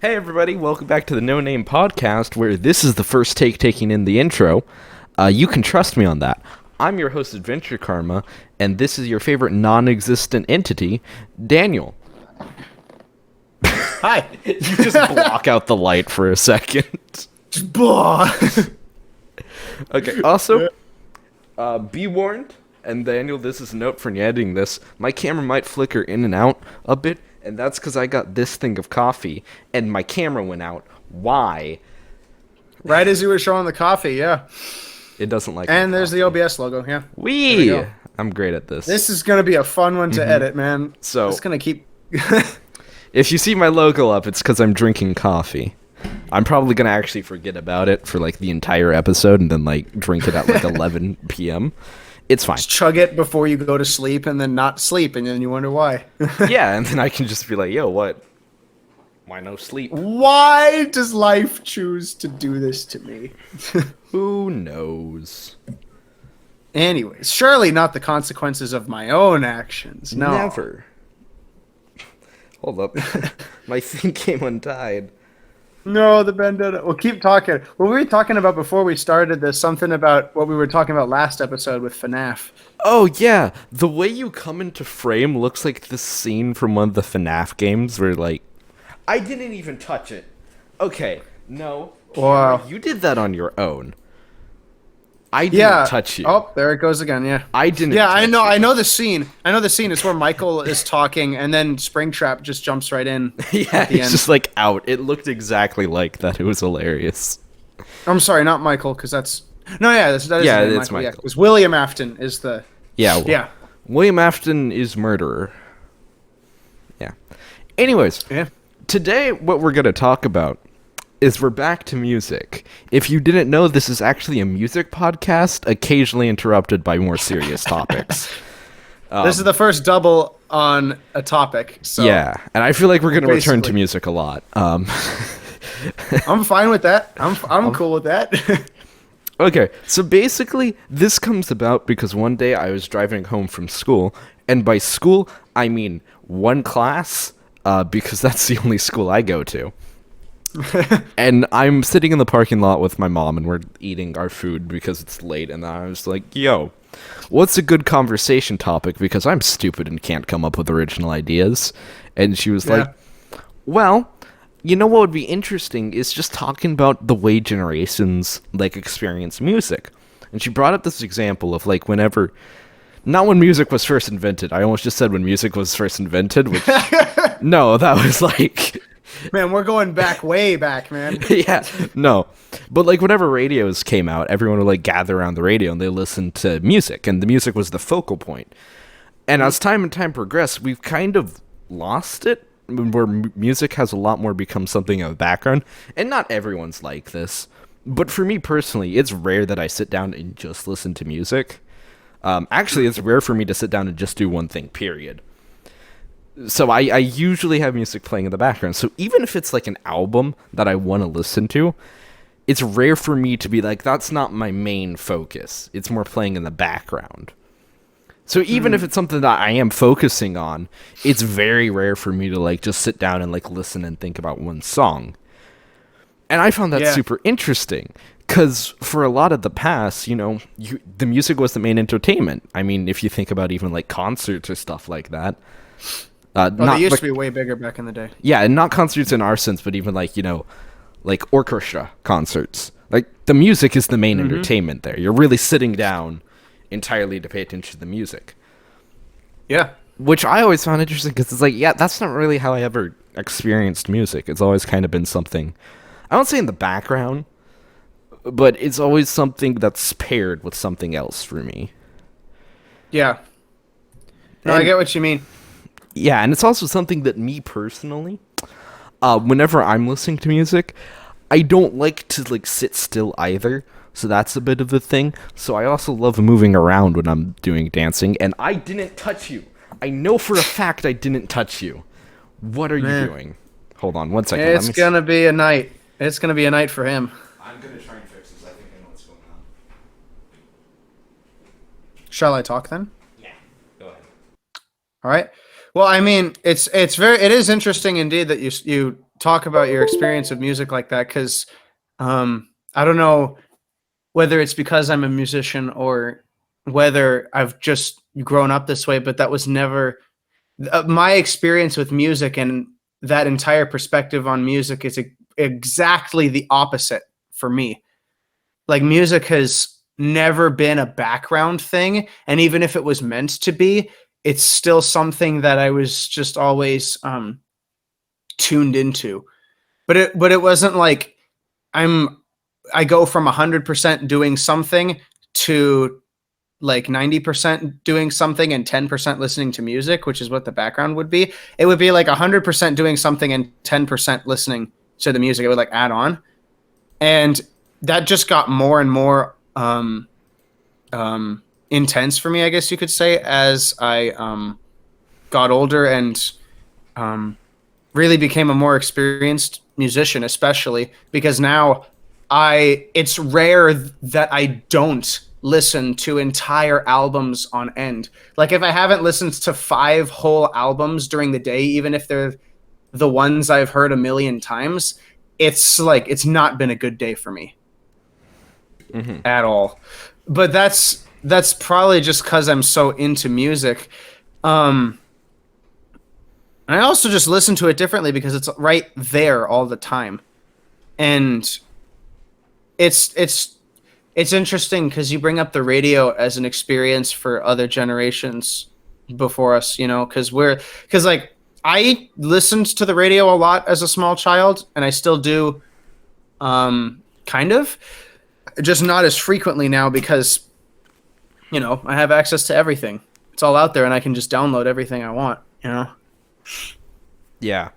Hey everybody, welcome back to the No Name Podcast, where this is the first take taking in the intro. You can trust me on that. I'm your host, AdventureKarma, and this is your favorite non-existent entity, Daniel. Hi. You just block out the light for a second. Okay, also, be warned, and Daniel, this is a note for editing this, my camera might flicker in and out a bit, and that's because I got this thing of coffee, and my camera went out. Why? Right as you were showing the coffee, yeah. It doesn't like And there's the OBS logo, yeah. Wee! I'm great at this. This is going to be a fun one to edit, man. So- it's going to keep... If you see my logo up, it's because I'm drinking coffee. I'm probably going to actually forget about it for, like, the entire episode and then, like, drink it at, like, 11 p.m. It's fine. Just chug it before you go to sleep and then not sleep, and then you wonder why. Yeah, and then I can just be like, yo, what? Why no sleep? Why does life choose to do this to me? Who knows? Anyways, surely not the consequences of my own actions. No. Never. Hold up. My thing came untied. No, the vendetta. We'll keep talking. What we were talking about before we started this, something about what we were talking about last episode with FNAF. Oh, yeah. The way you come into frame looks like this scene from one of the FNAF games where, like... I didn't even touch it. Okay, no. Wow. You did that on your own. I didn't touch you. Oh, there it goes again, yeah. I didn't Yeah, touch I know. you. I know the scene. I know the scene. It's where Michael is talking, and then Springtrap just jumps right in. Yeah, at the it's end. just, like, out. It looked exactly like that. It was hilarious. I'm sorry, not Michael, because that's that is Yeah, his name, it's Yeah, Michael. because William Afton is the Yeah. William Afton is murderer. Yeah. Anyways, yeah. today what we're going to talk about is we're back to music. If you didn't know, this is actually a music podcast, occasionally interrupted by more serious topics. This is the first double on a topic. So Yeah, and I feel like we're going to return to Basically. music a lot. I'm fine with that. I'm cool with that. Okay, so basically, this comes about because one day I was driving home from school, and by school, I mean one class, because that's the only school I go to. And I'm sitting in the parking lot with my mom, and we're eating our food because it's late, and I was like, yo, what's a good conversation topic? Because I'm stupid and can't come up with original ideas. And she was like, well, you know what would be interesting is just talking about the way generations, like, experience music. And she brought up this example of, like, whenever... Not when music was first invented. I almost just said when music was first invented, which... No, that was, like... Man, we're going back way back, man. Yeah, no. But, like, whenever radios came out, everyone would, like, gather around the radio and they listened to music, and the music was the focal point. And as time and time progressed, we've kind of lost it, where music has a lot more become something of a background. And not everyone's like this. But for me personally, it's rare that I sit down and just listen to music. Actually, it's rare for me to sit down and just do one thing, period. So I usually have music playing in the background. So even if it's like an album that I want to listen to, it's rare for me to be like, that's not my main focus. It's more playing in the background. So even if it's something that I am focusing on, it's very rare for me to like just sit down and like listen and think about one song. And I found that super interesting because for a lot of the past, you know, the music was the main entertainment. I mean, if you think about even like concerts or stuff like that. They used to be way bigger back in the day. Yeah, and not concerts in our sense, but even like, you know, like orchestra concerts. Like the music is the main entertainment there. You're really sitting down entirely to pay attention to the music. Yeah. Which I always found interesting because it's like, yeah, that's not really how I ever experienced music. It's always kind of been something, I don't say in the background, but it's always something that's paired with something else for me. Yeah. No, I get what you mean. Yeah, and it's also something that me personally, whenever I'm listening to music, I don't like to like sit still either. So that's a bit of a thing. So I also love moving around when I'm doing dancing. And I didn't touch you. I know for a fact I didn't touch you. What are you doing? Hold on one second. It's gonna be a night. It's gonna be a night for him. I'm gonna try and fix this. I think I know what's going on. Shall I talk then? Yeah, go ahead. All right. Well, I mean, it is interesting indeed that you talk about your experience of music like that, because I don't know whether it's because I'm a musician or whether I've just grown up this way, but that was never my experience with music, and that entire perspective on music is exactly the opposite for me. Like, music has never been a background thing, and even if it was meant to be, it's still something that I was just always tuned into. But it wasn't like I go from 100% doing something to like 90% doing something and 10% listening to music, which is what the background would be. It would be like 100% doing something and 10% listening to the music. It would like add on. And that just got more and more intense for me, I guess you could say, as I got older and really became a more experienced musician, especially because now it's rare that I don't listen to entire albums on end. Like, if I haven't listened to 5 whole albums during the day, even if they're the ones I've heard a million times, it's like it's not been a good day for me at all. But that's probably just because I'm so into music. And I also just listen to it differently because it's right there all the time. And it's interesting because you bring up the radio as an experience for other generations before us, because like I listened to the radio a lot as a small child, and I still do, kind of, just not as frequently now because, I have access to everything. It's all out there, and I can just download everything I want, Yeah.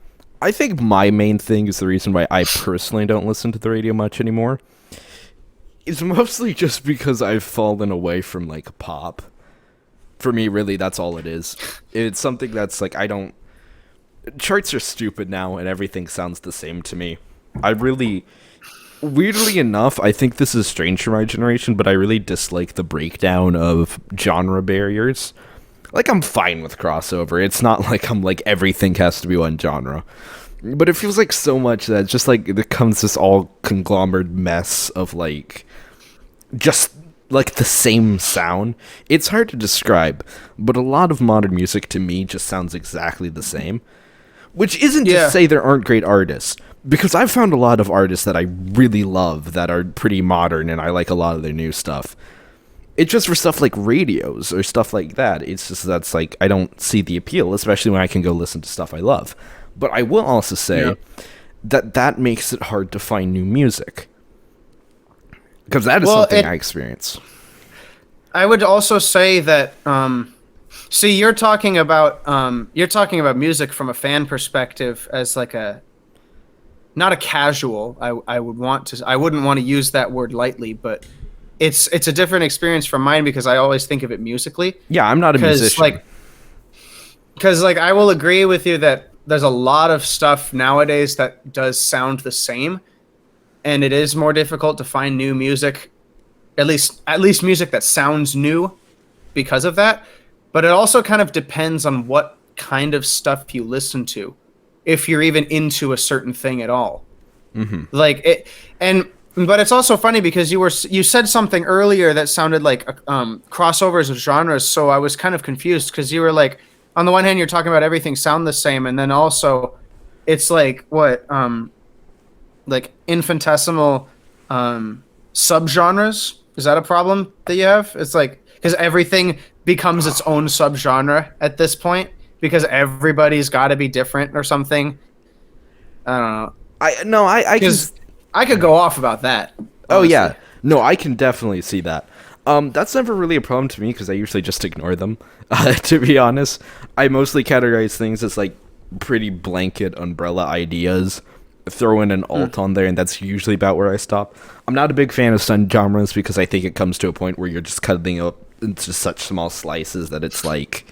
I think my main thing is the reason why I personally don't listen to the radio much anymore. It's mostly just because I've fallen away from, like, pop. For me, really, that's all it is. It's something that's, like, charts are stupid now, and everything sounds the same to me. Weirdly enough, I think this is strange for my generation, but I really dislike the breakdown of genre barriers. Like, I'm fine with crossover. It's not like I'm like, everything has to be one genre. But it feels like so much that it's just, like, it becomes this all conglomerate mess of, like, just, like, the same sound. It's hard to describe, but a lot of modern music to me just sounds exactly the same. Which isn't to say there aren't great artists, because I've found a lot of artists that I really love that are pretty modern, and I like a lot of their new stuff. It's just for stuff like radios or stuff like that. It's just that's like, I don't see the appeal, especially when I can go listen to stuff I love. But I will also say that makes it hard to find new music. Because that is something I experience. I would also say that, see, you're talking about music from a fan perspective as like not a casual. I wouldn't want to use that word lightly, but it's a different experience from mine because I always think of it musically. Yeah, I'm not a musician. Because I will agree with you that there's a lot of stuff nowadays that does sound the same, and it is more difficult to find new music, at least music that sounds new because of that. But it also kind of depends on what kind of stuff you listen to, if you're even into a certain thing at all. Mm-hmm. But it's also funny because you said something earlier that sounded like crossovers of genres, so I was kind of confused because you were like, on the one hand, you're talking about everything sound the same, and then also it's like what like infinitesimal subgenres. Is that a problem that you have? It's like because everything becomes its own subgenre at this point because everybody's got to be different or something. I don't know. I could go off about that. Honestly. Oh yeah, no, I can definitely see that. That's never really a problem to me because I usually just ignore them. To be honest, I mostly categorize things as like pretty blanket umbrella ideas. Throw in an alt on there, and that's usually about where I stop. I'm not a big fan of some genres because I think it comes to a point where you're just cutting up into such small slices that it's like,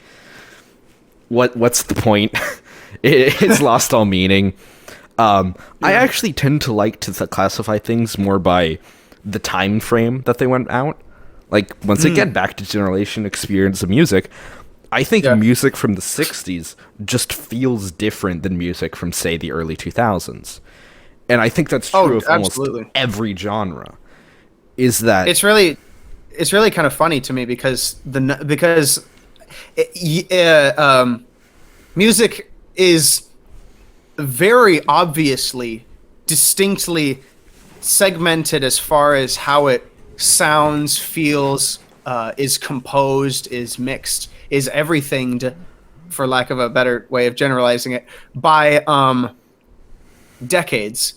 what's the point? It's lost all meaning. I actually tend to like to classify things more by the time frame that they went out. Like, once again, back to generation experience of music, I think Yeah. music from the 60s just feels different than music from, say, the early 2000s. And I think that's true Oh, of almost absolutely. every genre. Is that It's really it's really kind of funny to me because music is very obviously distinctly segmented as far as how it sounds, feels, is composed, is mixed, is everything, for lack of a better way of generalizing it, by decades.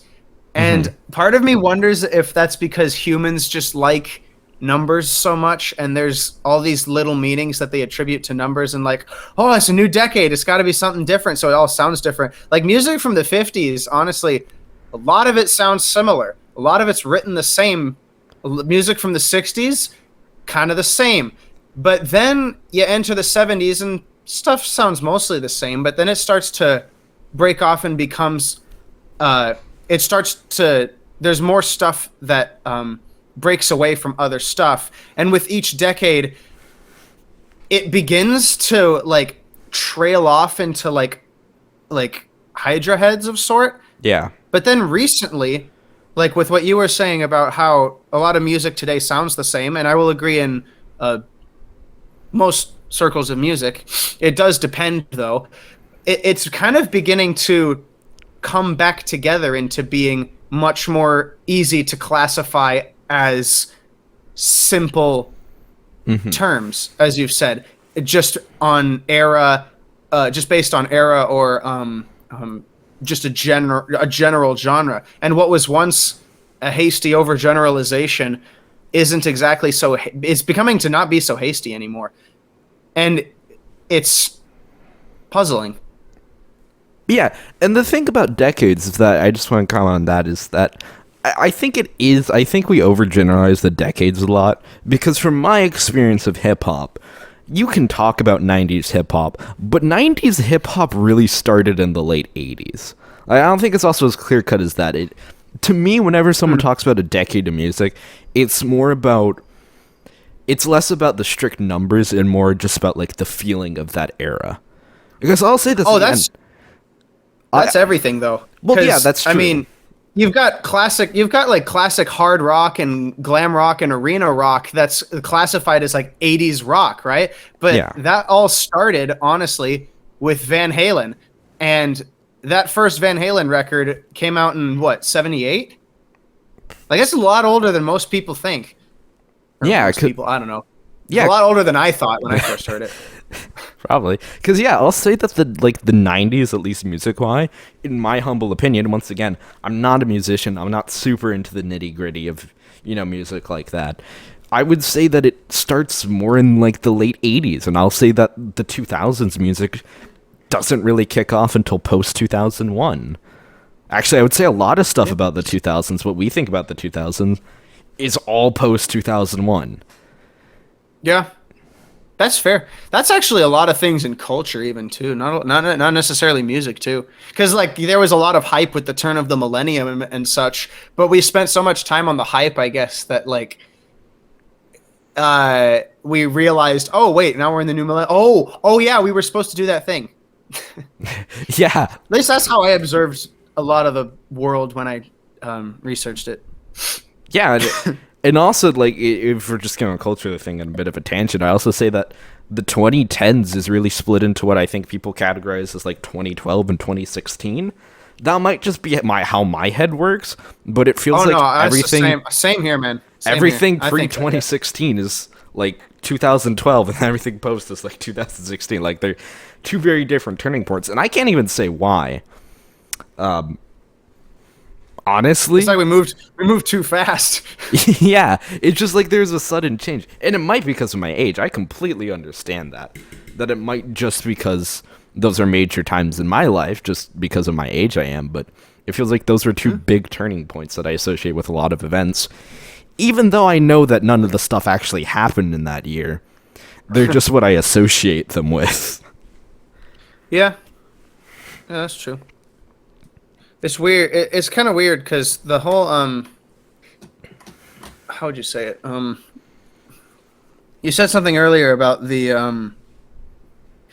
And part of me wonders if that's because humans just like numbers so much, and there's all these little meanings that they attribute to numbers, and like, oh, it's a new decade, it's got to be something different, so it all sounds different. Like music from the 50s, honestly, a lot of it sounds similar. A lot of it's written the same. Music from the 60s, kind of the same. But then you enter the 70s and stuff sounds mostly the same, but then it starts to break off and becomes it starts to there's more stuff that breaks away from other stuff, and with each decade it begins to like trail off into like hydra heads of sort. yeah. But then recently, like with what you were saying about how a lot of music today sounds the same, and I will agree in most circles of music, it does depend though. It's kind of beginning to come back together into being much more easy to classify as simple terms, as you've said, just on era, just based on era or just a general genre. And what was once a hasty overgeneralization isn't exactly so. It's becoming to not be so hasty anymore, and it's puzzling. Yeah, and the thing about decades is that I just want to comment on that is that I think it is. I think we overgeneralize the decades a lot because, from my experience of hip hop, you can talk about 90s hip hop, but 90s hip hop really started in the late 80s. I don't think it's also as clear cut as that. To me, whenever someone talks about a decade of music, it's more about. It's less about the strict numbers and more just about like the feeling of that era. Because I'll say this. Oh, again, that's everything though. Well, yeah, that's true. I mean, you've got like classic hard rock and glam rock and arena rock that's classified as like 80s rock, right? But Yeah. that all started honestly with Van Halen, and that first Van Halen record came out in what, 78? Like that's a lot older than most people think. Or Yeah, most people, I don't know. Yeah. It's a lot older than I thought when I first heard it. Probably. Because, yeah, I'll say that the 90s, at least music-wise, in my humble opinion, once again, I'm not a musician. I'm not super into the nitty-gritty of, music like that. I would say that it starts more in, like, the late 80s, and I'll say that the 2000s music doesn't really kick off until post-2001. Actually, I would say a lot of stuff about the 2000s, what we think about the 2000s, is all post-2001. Yeah. That's fair. That's actually a lot of things in culture, even too. Not necessarily music too, because like there was a lot of hype with the turn of the millennium and such. But we spent so much time on the hype, I guess, that like we realized, oh wait, now we're in the new millennium. Oh yeah, we were supposed to do that thing. Yeah. At least that's how I observed a lot of the world when I researched it. Yeah, and also, like, if we're just going to culture the thing on a bit of a tangent, I also say that the 2010s is really split into what I think people categorize as, like, 2012 and 2016. That might just be how my head works, but it feels like everything... Same here, man. Everything pre-2016 is, like, 2012, and everything post is, like, 2016. Like, they're two very different turning points, and I can't even say why. Honestly, it's like we moved too fast. Yeah, it's just like there's a sudden change, and it might be because of my age. I completely understand that it might just because those are major times in my life, just because of my age I am. But it feels like those are two big turning points that I associate with a lot of events, even though I know that none of the stuff actually happened in that year. They're just what I associate them with. Yeah, that's true. It's weird. It's kind of weird because the whole how would you say it? You said something earlier about the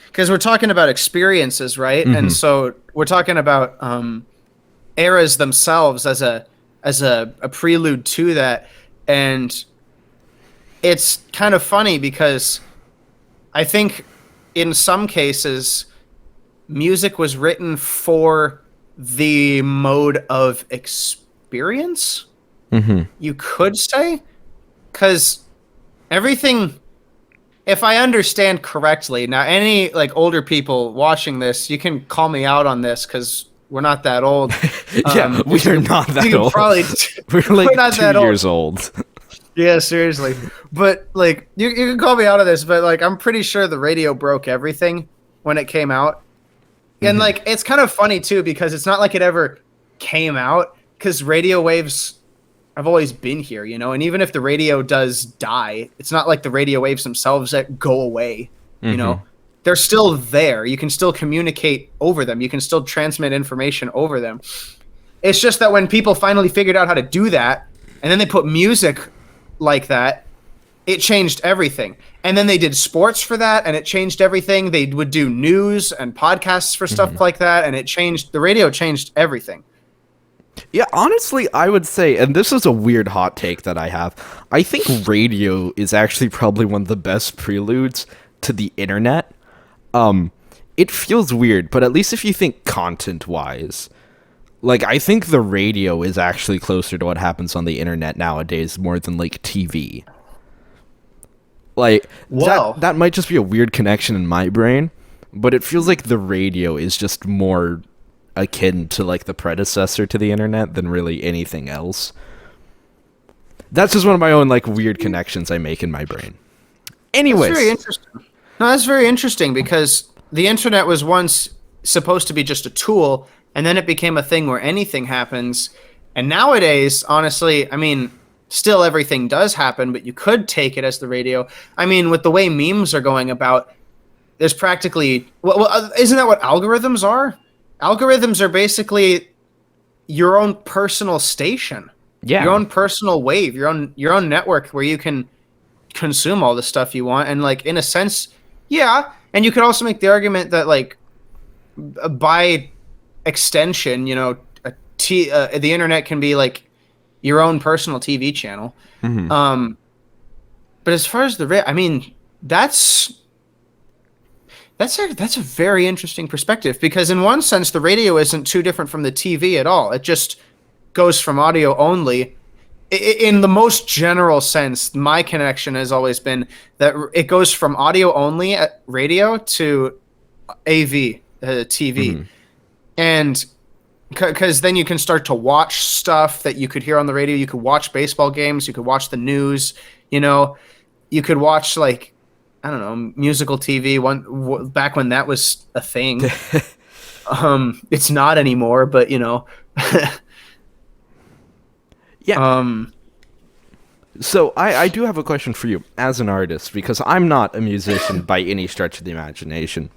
because we're talking about experiences, right? And so we're talking about eras themselves as a prelude to that. And it's kind of funny because I think in some cases music was written for the mode of experience, you could say, because everything, if I understand correctly, now any like older people watching this, you can call me out on this because we're not that old. Yeah, we are not that old. We're like not 2 years old. Yeah, seriously. But like you can call me out of this, but like I'm pretty sure the radio broke everything when it came out. And like it's kind of funny too because it's not like it ever came out, because radio waves have always been here, you know, and even if the radio does die, it's not like the radio waves themselves that go away, you know. They're still there. You can still communicate over them. You can still transmit information over them. It's just that when people finally figured out how to do that, and then they put music like that, it changed everything. And then they did sports for that, and it changed everything. They would do news and podcasts for stuff like that, and the radio changed everything. Yeah, honestly, I would say, and this is a weird hot take that I have, I think radio is actually probably one of the best preludes to the internet. It feels weird, but at least if you think content-wise, like, I think the radio is actually closer to what happens on the internet nowadays more than, like, TV. Like, that might just be a weird connection in my brain, but it feels like the radio is just more akin to, like, the predecessor to the internet than really anything else. That's just one of my own, like, weird connections I make in my brain. Anyways. That's very interesting. No, that's very interesting because the internet was once supposed to be just a tool, and then it became a thing where anything happens. And nowadays, honestly, I mean, still everything does happen, but you could take it as the radio. I mean, with the way memes are going about, there's practically... Well, isn't that what algorithms are? Algorithms are basically your own personal station. Yeah. Your own personal wave, your own network where you can consume all the stuff you want. And, like, in a sense... Yeah, and you could also make the argument that, like, by extension, you know, the internet can be like your own personal TV channel. But as far as I mean, that's a very interesting perspective, because in one sense, the radio isn't too different from the TV at all. It just goes from audio only. In the most general sense, my connection has always been that it goes from audio only at radio to AV, TV. And because then you can start to watch stuff that you could hear on the radio. You could watch baseball games. You could watch the news. You know, you could watch, like, I don't know, musical TV back when that was a thing. It's not anymore, but, you know. Yeah. So I do have a question for you as an artist, because I'm not a musician by any stretch of the imagination.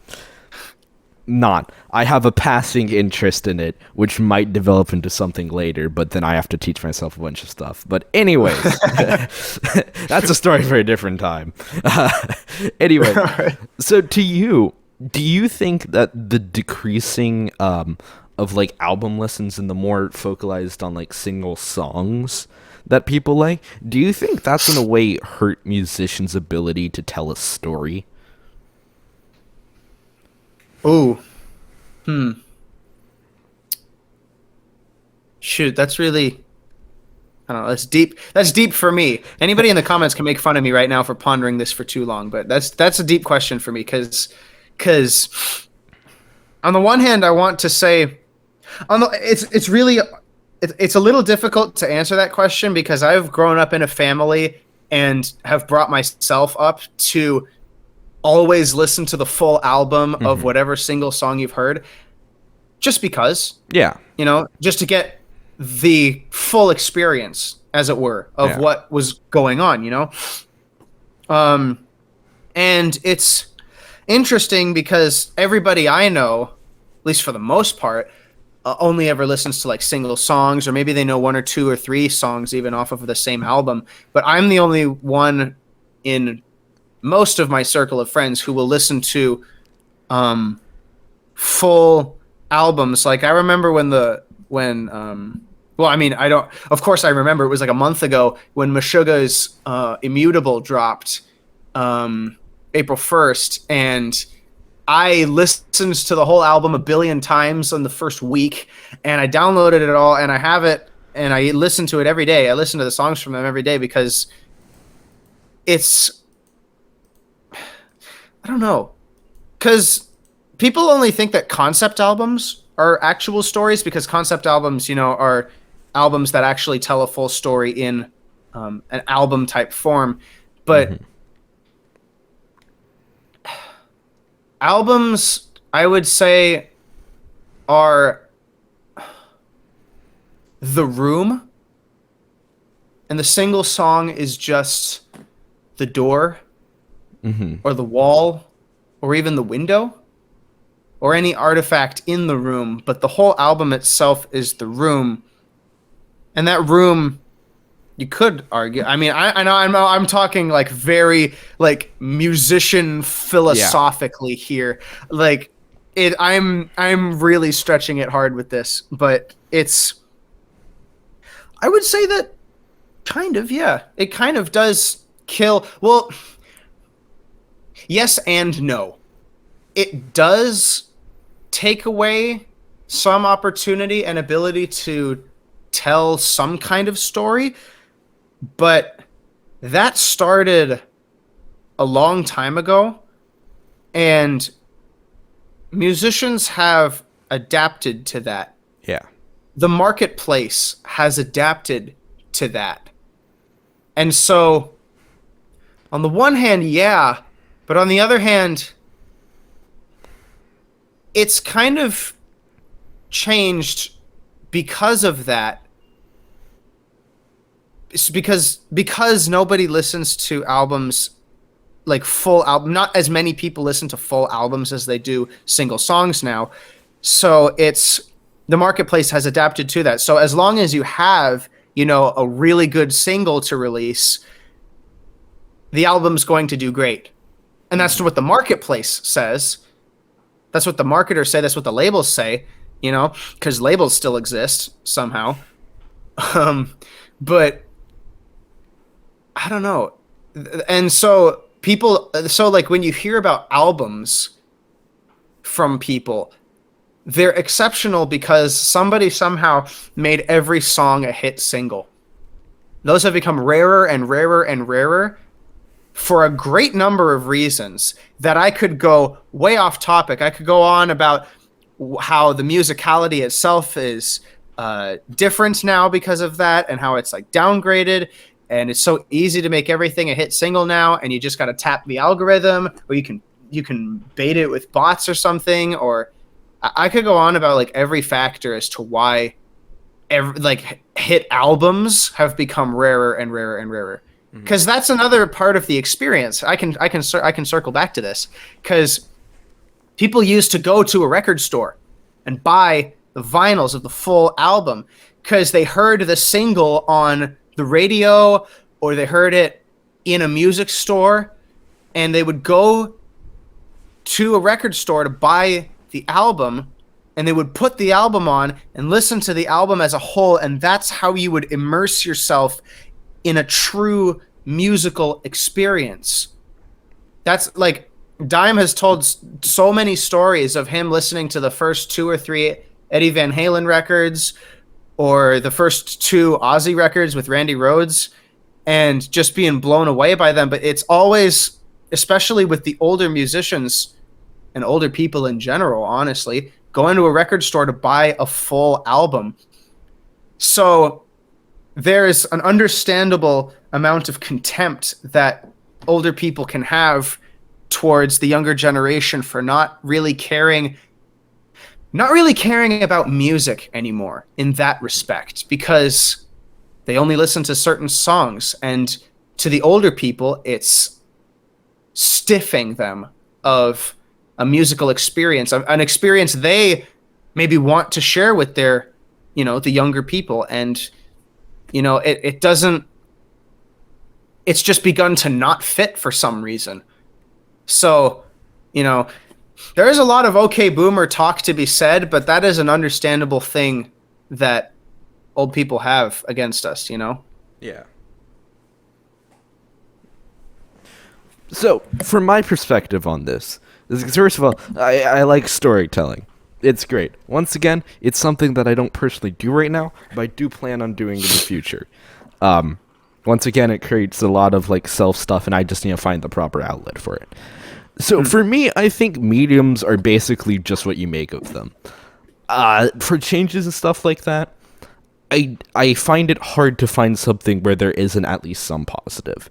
I have a passing interest in it, which might develop into something later, but then I have to teach myself a bunch of stuff. But anyways, that's a story for a different time. Anyway, so do you think that the decreasing of like album listens and the more focalized on like single songs that people like, do you think that's in a way hurt musicians' ability to tell a story? Oh, shoot, that's really, I don't know, that's deep. That's deep for me. Anybody in the comments can make fun of me right now for pondering this for too long, but that's a deep question for me, because on the one hand, I want to say, it's a little difficult to answer that question, because I've grown up in a family and have brought myself up to always listen to the full album of whatever single song you've heard, just because. Yeah. You know, just to get the full experience, as it were, of what was going on, you know? And it's interesting because everybody I know, at least for the most part, only ever listens to like single songs, or maybe they know one or two or three songs even off of the same album. But I'm the only one in most of my circle of friends who will listen to um, full albums. Like I remember well, I mean, I don't. Of course, I remember it was like a month ago when Meshuggah's Immutable dropped, April 1st, and I listened to the whole album a billion times in the first week, and I downloaded it all, and I have it, and I listen to it every day. I listen to the songs from them every day because it's, I don't know, because people only think that concept albums are actual stories because concept albums, are albums that actually tell a full story in an album type form. But albums, I would say, are the room, and the single song is just the door or the wall or even the window or any artifact in the room, but the whole album itself is the room. And that room, you could argue. I mean, I know I'm talking like very like musician philosophically here. Like I'm really stretching it hard with this, but I would say that kind of, yeah. It kind of does kill. Well, yes and no. It does take away some opportunity and ability to tell some kind of story, but that started a long time ago, and musicians have adapted to that. Yeah. The marketplace has adapted to that. And so, on the one hand, yeah, but on the other hand, it's kind of changed because of that. It's because nobody listens to albums like full album. Not as many people listen to full albums as they do single songs now. So the marketplace has adapted to that. So as long as you have, a really good single to release, the album's going to do great. And that's what the marketplace says. That's what the marketers say. That's what the labels say, because labels still exist somehow. But I don't know. And so like when you hear about albums from people, they're exceptional because somebody somehow made every song a hit single. Those have become rarer and rarer and rarer for a great number of reasons that I could go way off topic. I could go on about how the musicality itself is different now because of that, and how it's like downgraded, and it's so easy to make everything a hit single now, and you just got to tap the algorithm, or you can bait it with bots or something, or I could go on about like every factor as to why hit albums have become rarer and rarer and rarer. Because that's another part of the experience. I can circle back to this, because people used to go to a record store and buy the vinyls of the full album because they heard the single on the radio or they heard it in a music store, and they would go to a record store to buy the album, and they would put the album on and listen to the album as a whole, and that's how you would immerse yourself in a true musical experience. That's like Dime has told so many stories of him listening to the first 2 or 3 Eddie Van Halen records or the first 2 Ozzy records with Randy Rhoads and just being blown away by them. But it's always, especially with the older musicians and older people in general, honestly, going to a record store to buy a full album. So there's an understandable amount of contempt that older people can have towards the younger generation for not really caring about music anymore in that respect, because they only listen to certain songs, and to the older people it's stiffing them of a musical experience, an experience they maybe want to share with their, the younger people. And it doesn't, it's just begun to not fit for some reason. So, There is a lot of okay boomer talk to be said, but that is an understandable thing that old people have against us, you know? Yeah. So, from my perspective on this, is first of all, I like storytelling. It's great. Once again, it's something that I don't personally do right now, but I do plan on doing in the future. Once again, it creates a lot of like self stuff, and I just need to find the proper outlet for it. So for me, I think mediums are basically just what you make of them. For changes and stuff like that, I find it hard to find something where there isn't at least some positive.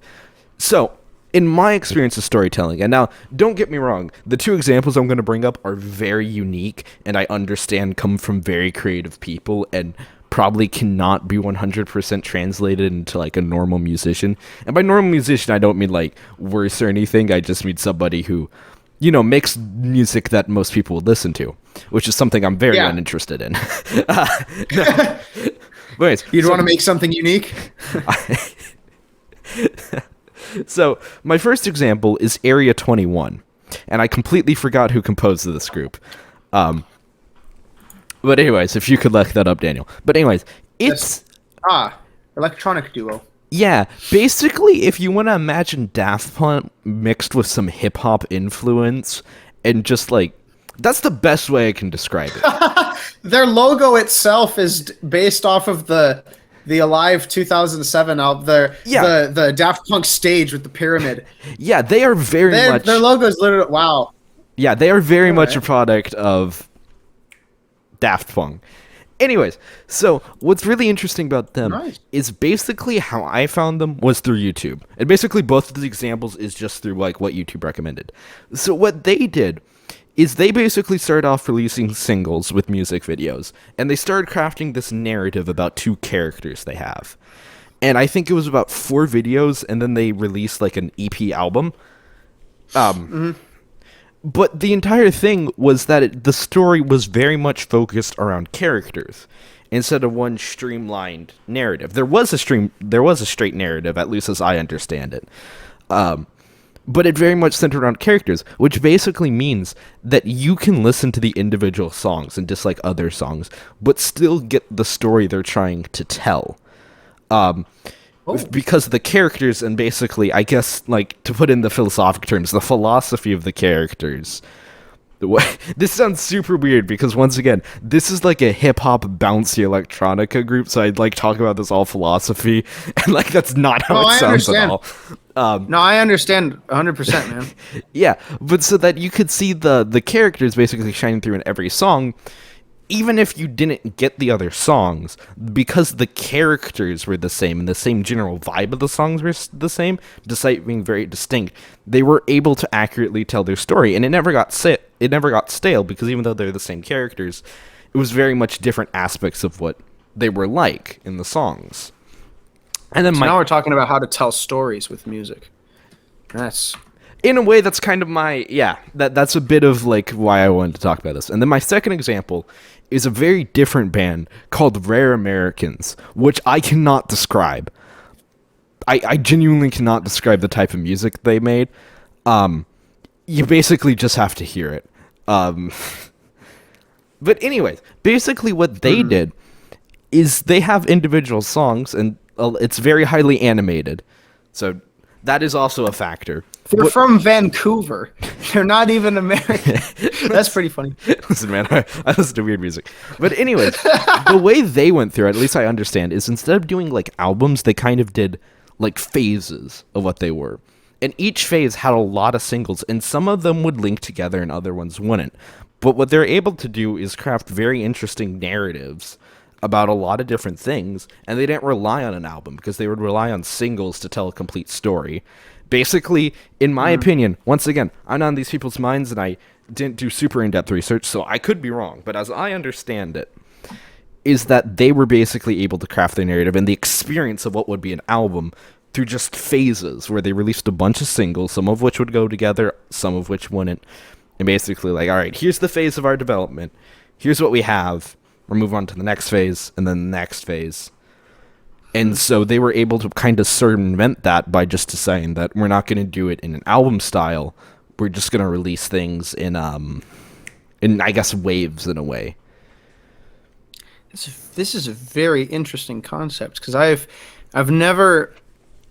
So, in my experience of storytelling, and now, don't get me wrong, the two examples I'm going to bring up are very unique, and I understand come from very creative people, and probably cannot be 100% translated into, like, a normal musician. And by normal musician, I don't mean, like, worse or anything, I just mean somebody who, you know, makes music that most people would listen to, which is something I'm very uninterested in. No. Anyways, You'd want to make something unique? So, my first example is Area 21, and I completely forgot who composed this group. But anyways, if you could look that up, Daniel. But anyways, it's... electronic duo. Yeah, basically, if you want to imagine Daft Punk mixed with some hip-hop influence, and just, like... That's the best way I can describe it. Their logo itself is based off of the Alive 2007 album, the Daft Punk stage with the pyramid. Yeah, they are very much... Their logo is literally... Wow. Yeah, they are very much a product of Daft Punk. Anyways, so what's really interesting about them is basically how I found them was through YouTube. And basically both of the examples is just through like what YouTube recommended. So what they did is they basically started off releasing singles with music videos, and they started crafting this narrative about two characters they have. And I think it was about 4 videos, and then they released like an EP album. But the entire thing was that the story was very much focused around characters instead of one streamlined narrative. There was a straight narrative, at least as I understand it. But it very much centered around characters, which basically means that you can listen to the individual songs and dislike other songs, but still get the story they're trying to tell. Because the characters, and basically, I guess, like, to put in the philosophic terms, the philosophy of the characters. This sounds super weird because, once again, this is like a hip-hop bouncy electronica group, so I'd like talk about this all philosophy, and like that's not how it sounds at all. No, I understand 100%, man. Yeah, but so that you could see the characters basically shining through in every song, even if you didn't get the other songs, because the characters were the same and the same general vibe of the songs were the same, despite being very distinct, they were able to accurately tell their story, and it never got stale, because even though they're the same characters, it was very much different aspects of what they were like in the songs. And then now we're talking about how to tell stories with music. That's... In a way, that's kind of that's a bit of like why I wanted to talk about this. And then my second example is a very different band called Rare Americans, which I cannot describe. I genuinely cannot describe the type of music they made. You basically just have to hear it. But anyways, basically what they did is they have individual songs, and it's very highly animated. So that is also a factor. They're from Vancouver. They're not even American. That's pretty funny. Listen, man, I listen to weird music. But anyways, the way they went through it, at least I understand, is instead of doing like albums, they kind of did like phases of what they were. And each phase had a lot of singles, and some of them would link together and other ones wouldn't. But what they're able to do is craft very interesting narratives about a lot of different things, and they didn't rely on an album because they would rely on singles to tell a complete story. Basically, in my opinion, once again, I'm not on these people's minds and I didn't do super in-depth research, so I could be wrong, but as I understand it, is that they were basically able to craft their narrative and the experience of what would be an album through just phases where they released a bunch of singles, some of which would go together, some of which wouldn't, and basically like, all right, here's the phase of our development, here's what we have, we'll move on to the next phase, and then the next phase. And so they were able to kind of circumvent that by just deciding that we're not going to do it in an album style. we're just gonna release things in I guess waves in a way. This is a very interesting concept because I've never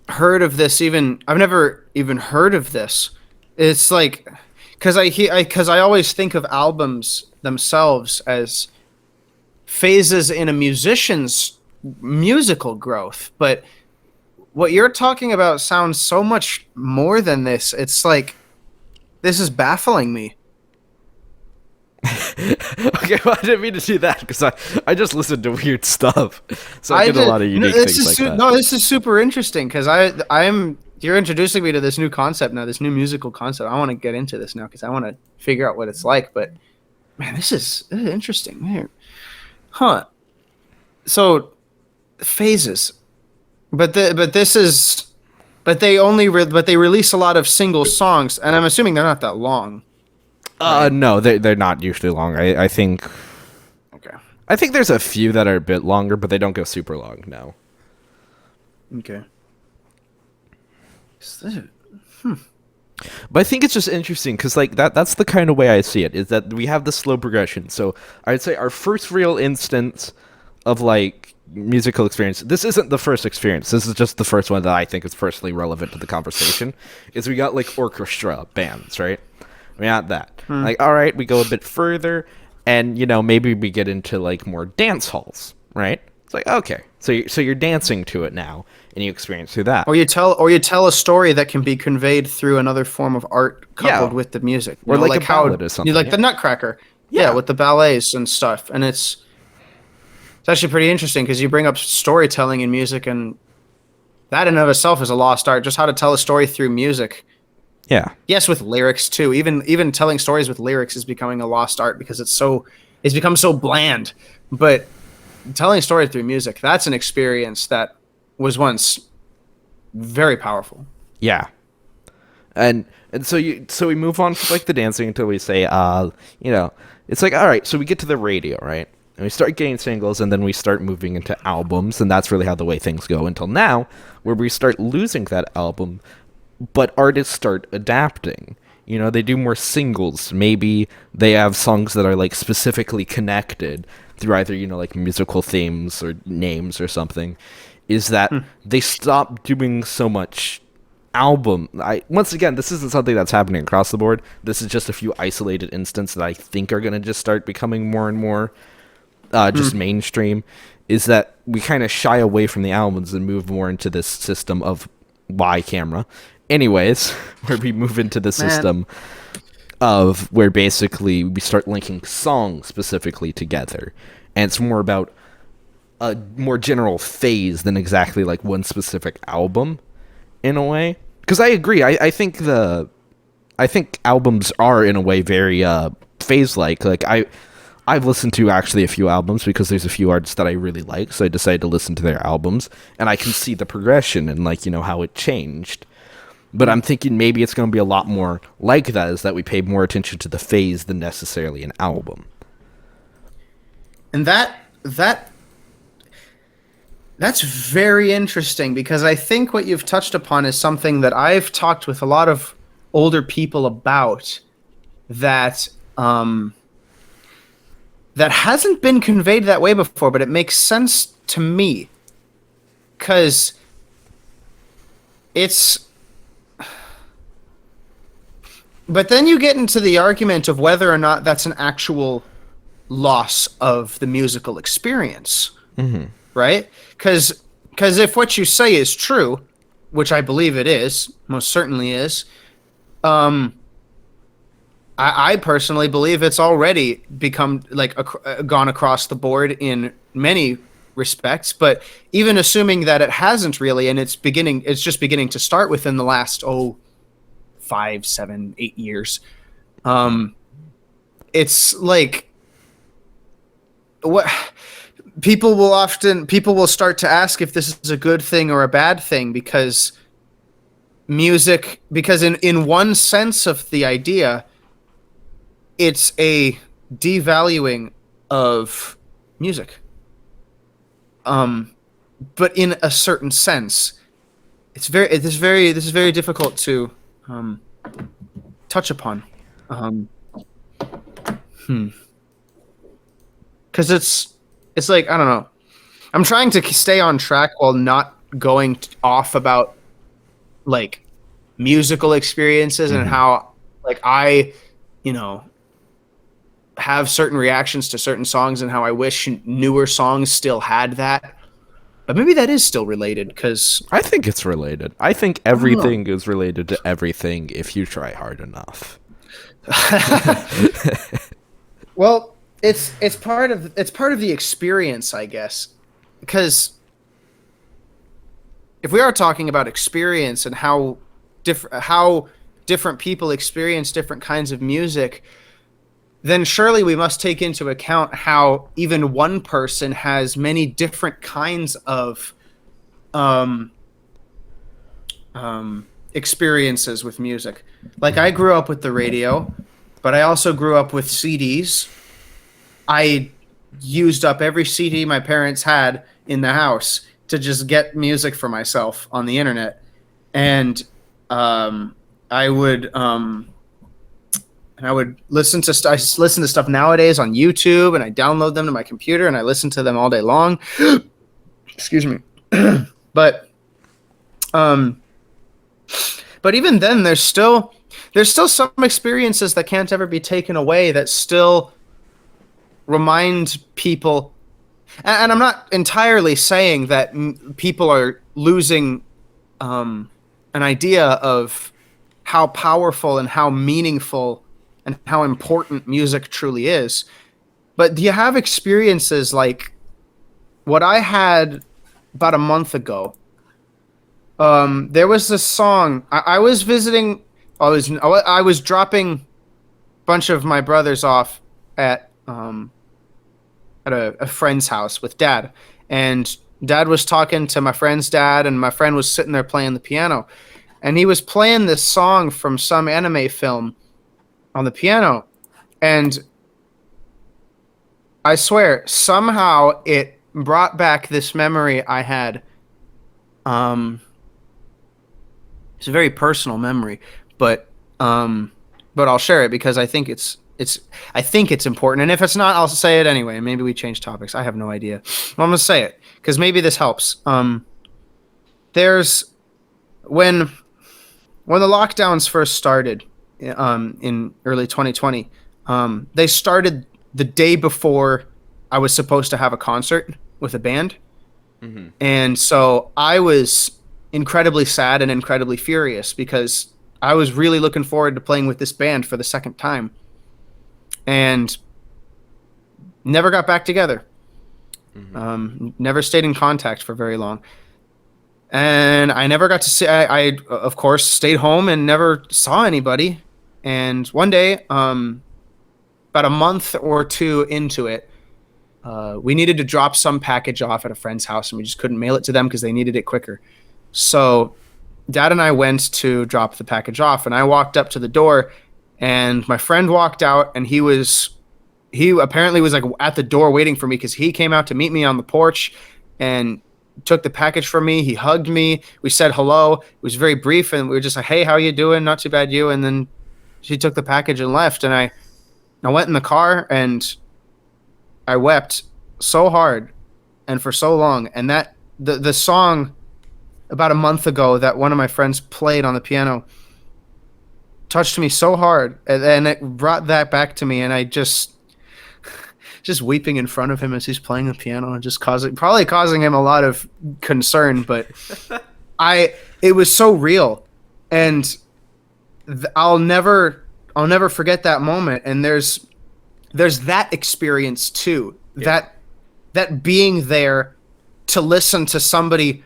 heard of this. I've never even heard of this. It's like because I always think of albums themselves as phases in a musician's musical growth, but what you're talking about sounds so much more than this. It's like this is baffling me. Okay, well, I didn't mean to do that because I just listen to weird stuff, so I get a lot of unique things like that. No, this is super interesting because you're introducing me to this new concept now, this new musical concept. I want to get into this now because I want to figure out what it's like. But man, this is interesting. Man. Huh? So phases, but they release a lot of single songs, and I'm assuming they're not that long. Right? No, they're not usually long. I think. Okay. I think there's a few that are a bit longer, but they don't go super long. No. Okay. But I think it's just interesting because like that's the kind of way I see it, is that we have the slow progression. So I'd say our first real instance of like musical experience, this isn't the first experience, this is just the first one that I think is personally relevant to the conversation, is we got like orchestra bands, right? We got that. Like, all right, we go a bit further and, you know, maybe we get into like more dance halls, right? It's like, okay, so you're dancing to it now, and you experience through that. Or you tell a story that can be conveyed through another form of art coupled with the music, or like a ballad or something. You like the Nutcracker, with the ballets and stuff, and it's actually pretty interesting because you bring up storytelling in music, and that in and of itself is a lost art. Just how to tell a story through music. Yeah. Yes, with lyrics too. Even telling stories with lyrics is becoming a lost art because it's become so bland. But telling a story through music, that's an experience that was once very powerful. Yeah. And so we move on to like the dancing until we say you know, it's like, all right, so we get to the radio, right? And we start getting singles, and then we start moving into albums, and that's really how the way things go until now, where we start losing that album, but artists start adapting. You know, they do more singles. Maybe they have songs that are like specifically connected through either, you know, like musical themes or names or something. Is that they stop doing so much album. Once again, this isn't something that's happening across the board. This is just a few isolated instances that I think are going to just start becoming more and more just mainstream. Is that we kind of shy away from the albums and move more into this system of Y camera. Anyways, where we move into the system of where basically we start linking songs specifically together. And it's more about a more general phase than exactly like one specific album in a way. Because I agree. I think albums are in a way very phase-like. Like I've listened to actually a few albums because there's a few artists that I really like, so I decided to listen to their albums, and I can see the progression and like, you know, how it changed. But I'm thinking maybe it's going to be a lot more like that, is that we pay more attention to the phase than necessarily an album. And that's very interesting because I think what you've touched upon is something that I've talked with a lot of older people about that that hasn't been conveyed that way before, but it makes sense to me because it's. But then you get into the argument of whether or not that's an actual loss of the musical experience, right? Because if what you say is true, which I believe it is, most certainly is, I personally believe it's already become like gone across the board in many respects. But even assuming that it hasn't really, and it's just beginning to start within the last 5, 7, 8 years. It's like what people will start to ask if this is a good thing or a bad thing because in one sense of the idea, it's a devaluing of music. But in a certain sense, this is very difficult to touch upon? Um, because it's like, I don't know. I'm trying to stay on track while not going off about like musical experiences and how like I, you know, have certain reactions to certain songs and how I wish newer songs still had that. But maybe that is still related because I think it's related. I think I don't know. everything is related to everything if you try hard enough. Well, it's part of the experience, I guess. Because if we are talking about experience and how different people experience different kinds of music, then surely we must take into account how even one person has many different kinds of um, experiences with music. Like I grew up with the radio, but I also grew up with CDs. I used up every CD my parents had in the house to just get music for myself on the internet, and I would listen to I listen to stuff nowadays on YouTube, and I download them to my computer, and I listen to them all day long. Excuse me, but um, but even then, there's still some experiences that can't ever be taken away that still remind people. And I'm not entirely saying that people are losing an idea of how powerful and how meaningful and how important music truly is. But do you have experiences like what I had about a month ago? There was this song. I was visiting. I was dropping a bunch of my brothers off at a friend's house with dad, and dad was talking to my friend's dad, and my friend was sitting there playing the piano, and he was playing this song from some anime film on the piano, and I swear somehow it brought back this memory I had. It's a very personal memory, but I'll share it because I think it's important. And if it's not, I'll say it anyway. Maybe we change topics. I have no idea. Well, I'm gonna say it because maybe this helps. There's when the lockdowns first started in early 2020. They started the day before I was supposed to have a concert with a band, and so I was incredibly sad and incredibly furious because I was really looking forward to playing with this band for the second time, and never got back together. Never stayed in contact for very long, and I never got to see. I of course stayed home and never saw anybody. And one day, about a month or two into it, we needed to drop some package off at a friend's house, and we just couldn't mail it to them because they needed it quicker. So dad and I went to drop the package off, and I walked up to the door, and my friend walked out, and he apparently was like at the door waiting for me because he came out to meet me on the porch and took the package from me. He hugged me. We said hello. It was very brief, and we were just like, "Hey, how you doing? Not too bad, you?" And then she took the package and left, and I went in the car and I wept so hard and for so long. And that the song about a month ago that one of my friends played on the piano touched me so hard, and it brought that back to me, and I just weeping in front of him as he's playing the piano and just probably causing him a lot of concern, but it was so real, and I'll never forget that moment. And there's that experience too, that being there to listen to somebody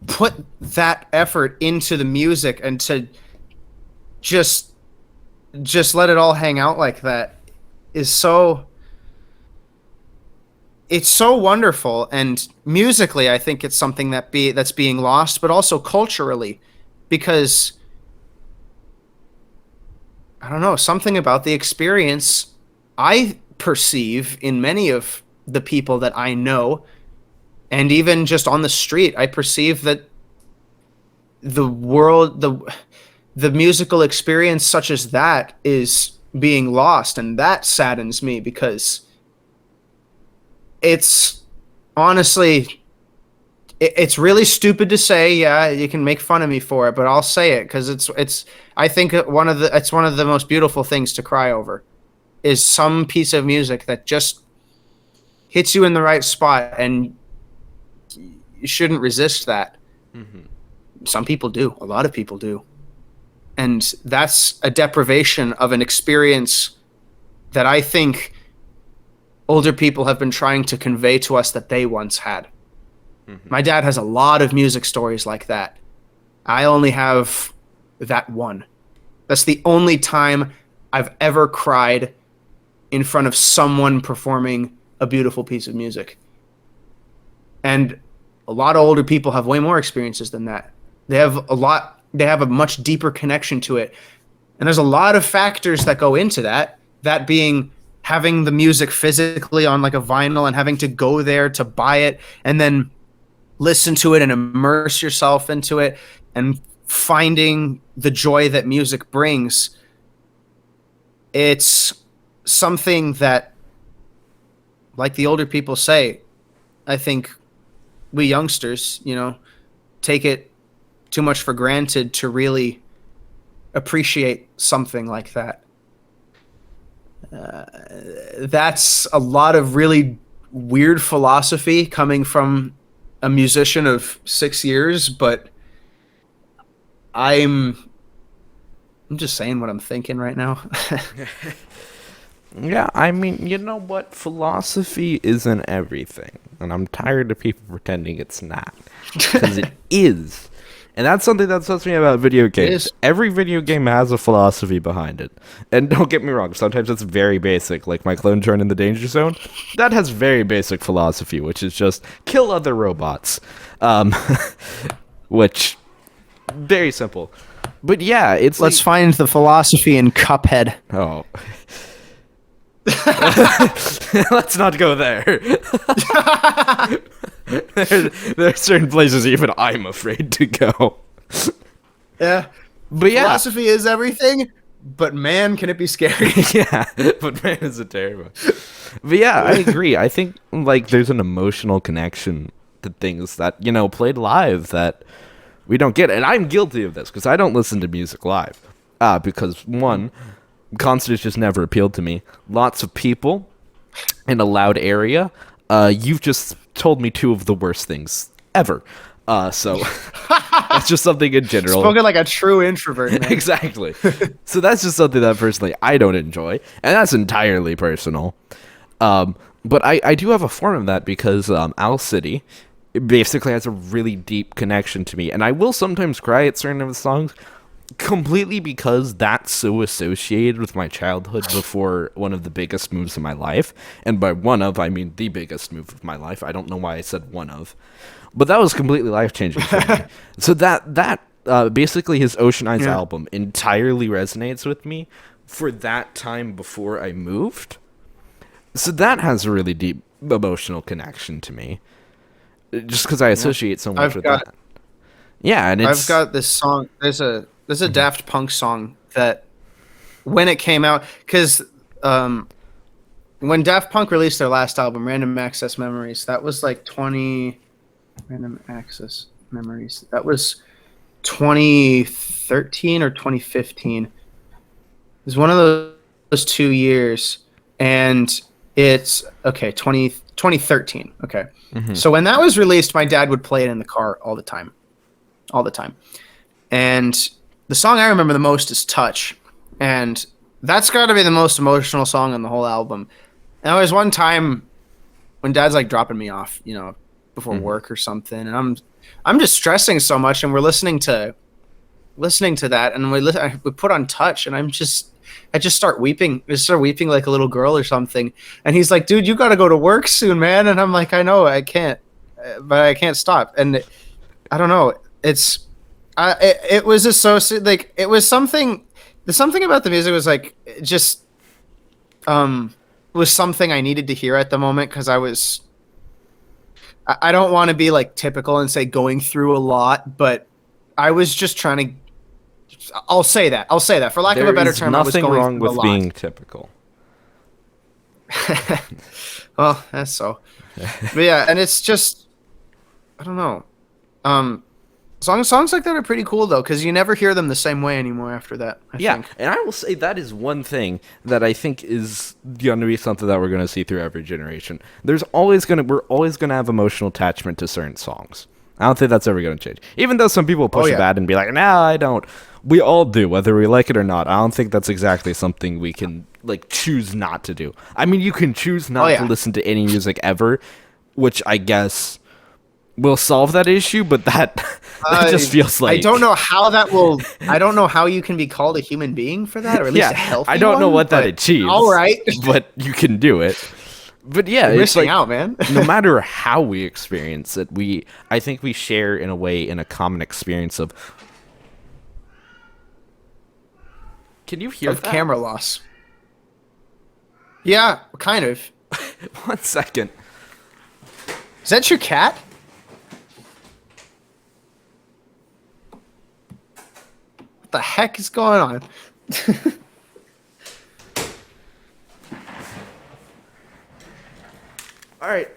put that effort into the music and to just let it all hang out like that is it's so wonderful. And musically, I think it's something that's being lost, but also culturally, because I don't know, something about the experience I perceive in many of the people that I know, and even just on the street, I perceive that the world, the musical experience such as that is being lost, and that saddens me because it's honestly it's really stupid to say. Yeah, you can make fun of me for it, but I'll say it because it's I think it's one of the most beautiful things to cry over is some piece of music that just hits you in the right spot, and you shouldn't resist that. Some people do, a lot of people do, and that's a deprivation of an experience that I think older people have been trying to convey to us that they once had. My dad has a lot of music stories like that. I only have that one. That's the only time I've ever cried in front of someone performing a beautiful piece of music. And a lot of older people have way more experiences than that. They have a much deeper connection to it. And there's a lot of factors that go into that, that being having the music physically on like a vinyl and having to go there to buy it and then listen to it and immerse yourself into it and finding the joy that music brings. It's something that, like the older people say, I think we youngsters, take it too much for granted to really appreciate something like that. That's a lot of really weird philosophy coming from a musician of 6 years, but I'm just saying what I'm thinking right now. Yeah, I mean, you know what? Philosophy isn't everything, and I'm tired of people pretending it's not, because it is. And that's something that sets me about video games. Every video game has a philosophy behind it. And don't get me wrong, sometimes it's very basic, like my clone drone in the danger zone. That has very basic philosophy, which is just kill other robots. Which, very simple. But yeah, it's Let's find the philosophy in Cuphead. Oh. Let's not go there. There are certain places even I'm afraid to go. Yeah. But yeah. Philosophy is everything, but man, can it be scary. Yeah, but man, is it terrible. But yeah, I agree. I think like there's an emotional connection to things that, played live that we don't get. And I'm guilty of this because I don't listen to music live. Because one, concerts just never appealed to me. Lots of people in a loud area. You've just told me two of the worst things ever. So that's just something in general. Spoken like a true introvert, man. Exactly. So that's just something that personally I don't enjoy, and that's entirely personal. But I do have a form of that because Owl City basically has a really deep connection to me, and I will sometimes cry at certain of the songs. Completely because that's so associated with my childhood before one of the biggest moves of my life. And by one of, I mean the biggest move of my life. I don't know why I said one of. But that was completely life-changing for me. So that basically his Ocean Eyes album entirely resonates with me for that time before I moved. So that has a really deep emotional connection to me. Just because I associate so much with that. Yeah, and I've got this song. There's a Daft Punk song that when it came out, because when Daft Punk released their last album, Random Access Memories, that was like Random Access Memories. That was 2013 or 2015. It was one of those 2 years, and it's 2013. Okay. Mm-hmm. So when that was released, my dad would play it in the car all the time. And the song I remember the most is Touch. And that's got to be the most emotional song on the whole album. And there was one time when Dad's like dropping me off, before work or something, and I'm just stressing so much, and we're listening to that, and we put on Touch, and I just start weeping. I start weeping like a little girl or something. And he's like, "Dude, you got to go to work soon, man." And I'm like, "I know, I can't, but I can't stop." And I don't know. It was associated, like it was something. The something about the music was like just was something I needed to hear at the moment because I don't want to be like typical and say going through a lot, but I was just trying I'll say that. I'll say that. For lack of a There better is term, I was nothing going wrong through a with lot. being typical. Well, that's so. But yeah, and it's just I don't know. Um, songs like that are pretty cool though, because you never hear them the same way anymore after that. I Yeah, think. and I will say that is one thing that I think is going to be something that we're going to see through every generation. We're always going to have emotional attachment to certain songs. I don't think that's ever going to change. Even though some people Oh push yeah. back and be like, "No, I don't." We all do, whether we like it or not. I don't think that's exactly something we can like choose not to do. I mean, you can choose Oh not to yeah. listen to any music ever, which I guess will solve that issue, but that that just feels I don't like know how that will. I don't know how you can be called a human being for that, or at least a yeah, I healthy don't know one. what that But all achieves, right, but you can do it. But yeah, you're it's missing like out, man. no matter how we experience it, I think we share in a way in a common experience of. Can you hear Of that? camera loss. Yeah, kind of. 1 second. Is that your cat? What the heck is going on? All right.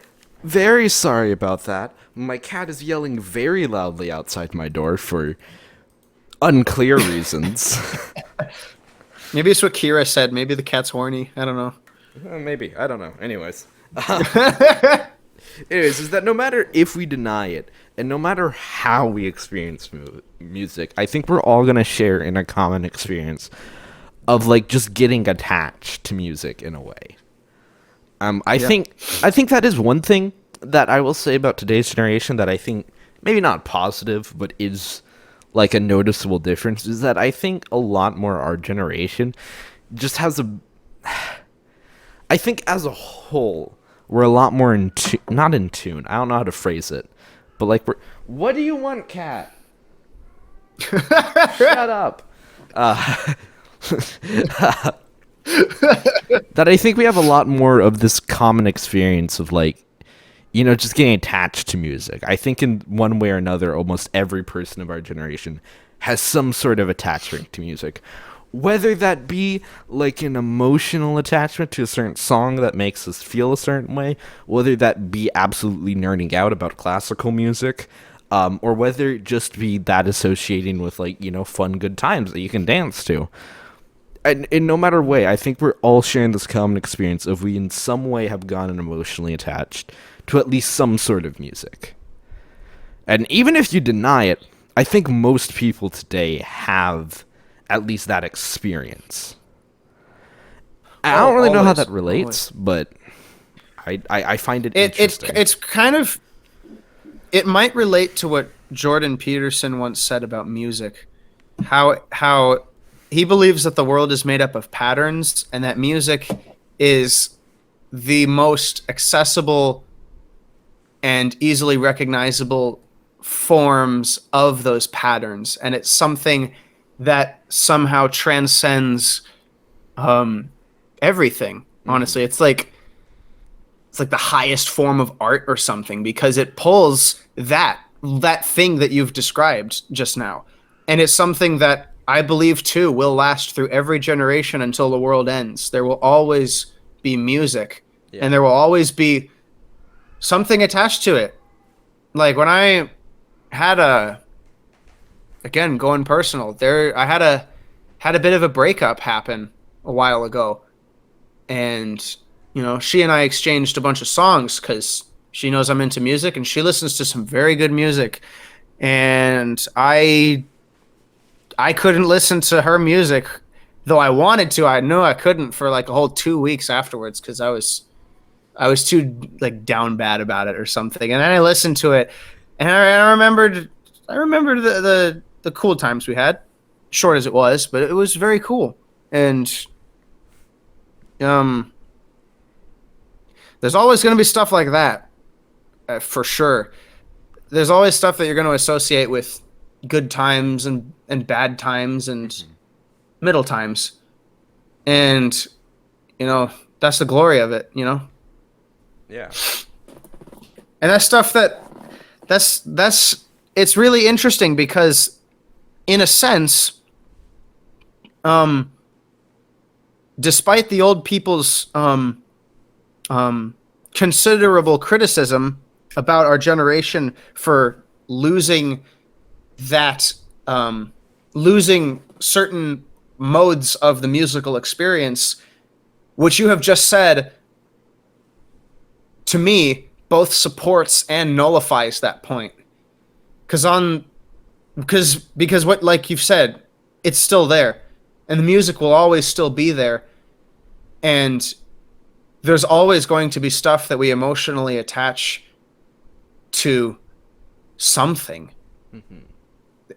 Very sorry about that. My cat is yelling very loudly outside my door for unclear reasons. Maybe it's what Kira said. Maybe the cat's horny. I don't know. Maybe. I don't know. Anyways. Anyways, is that no matter if we deny it, and no matter how we experience music, I think we're all going to share in a common experience of, like, just getting attached to music in a way. I think that is one thing that I will say about today's generation that I think maybe not positive, but is like a noticeable difference is that I think a lot more our generation just has a. I think as a whole we're a lot more not in tune. I don't know how to phrase it, but like we're. What do you want, cat? Shut up. That I think we have a lot more of this common experience of like, just getting attached to music. I think in one way or another, almost every person of our generation has some sort of attachment to music. Whether that be like an emotional attachment to a certain song that makes us feel a certain way, whether that be absolutely nerding out about classical music, or whether it just be that associating with like, fun, good times that you can dance to. And in no matter way, I think we're all sharing this common experience of we in some way have gotten emotionally attached to at least some sort of music. And even if you deny it, I think most people today have at least that experience. I don't really know how that relates, but I find it interesting. It's kind of it might relate to what Jordan Peterson once said about music. How he believes that the world is made up of patterns and that music is the most accessible and easily recognizable forms of those patterns, and it's something that somehow transcends everything. Honestly, it's like the highest form of art or something because it pulls that thing that you've described just now, and it's something that I believe too will last through every generation until the world ends. There will always be music, and there will always be something attached to it. Like when I had again going personal, I had a bit of a breakup happen a while ago, and she and I exchanged a bunch of songs because she knows I'm into music and she listens to some very good music, and I couldn't listen to her music, though I wanted to. I knew I couldn't for like a whole 2 weeks afterwards because I was too like down bad about it or something. And then I listened to it, and I remembered the cool times we had, short as it was, but it was very cool. And there's always going to be stuff like that, for sure. There's always stuff that you're going to associate with good times and bad times and middle times, and that's the glory of it. Yeah. And that's stuff that's it's really interesting because in a sense um, despite the old people's um, considerable criticism about our generation for that losing certain modes of the musical experience, which you have just said to me both supports and nullifies that point. Because what, like you've said, it's still there, and the music will always still be there, and there's always going to be stuff that we emotionally attach to something.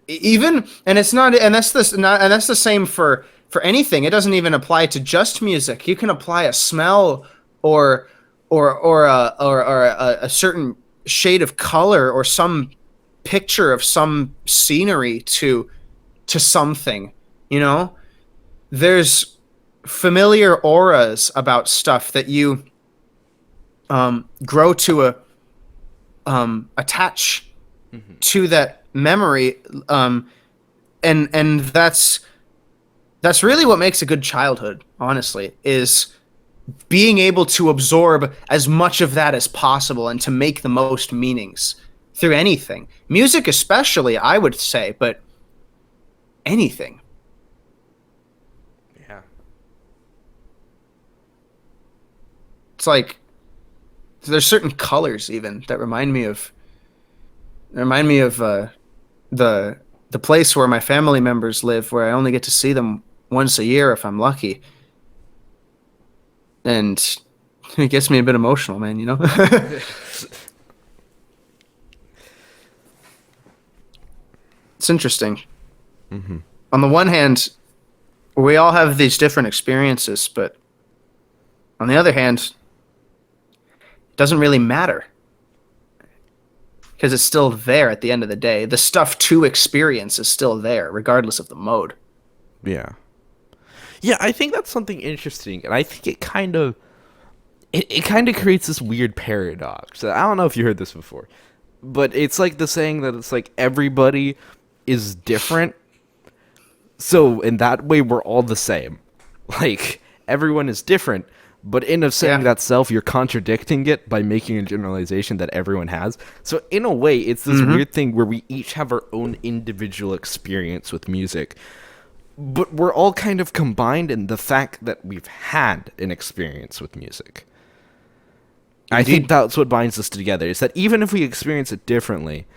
Even, and it's not, and that's the same for anything. It doesn't even apply to just music. You can apply a smell or a certain shade of color or some picture of some scenery to something. You know, there's familiar auras about stuff that you grow to attach to that memory, and that's really what makes a good childhood, honestly, is being able to absorb as much of that as possible and to make the most meanings through anything. Music especially, I would say, but anything. Yeah. It's like there's certain colors even that remind me of the place where my family members live, where I only get to see them once a year if I'm lucky. And it gets me a bit emotional, man, you know? It's interesting. On the one hand, we all have these different experiences, but on the other hand, it doesn't really matter. Because it's still there at the end of the day. The stuff to experience is still there, regardless of the mode. Yeah. Yeah, I think that's something interesting, and I think it kind of creates this weird paradox. I don't know if you heard this before, but it's like the saying that it's like everybody is different. So in that way, we're all the same. Like everyone is different, but in of saying that self, you're contradicting it by making a generalization that everyone has. So in a way, it's this weird thing where we each have our own individual experience with music, but we're all kind of combined in the fact that we've had an experience with music. I think that's what binds us together, is that even if we experience it differently,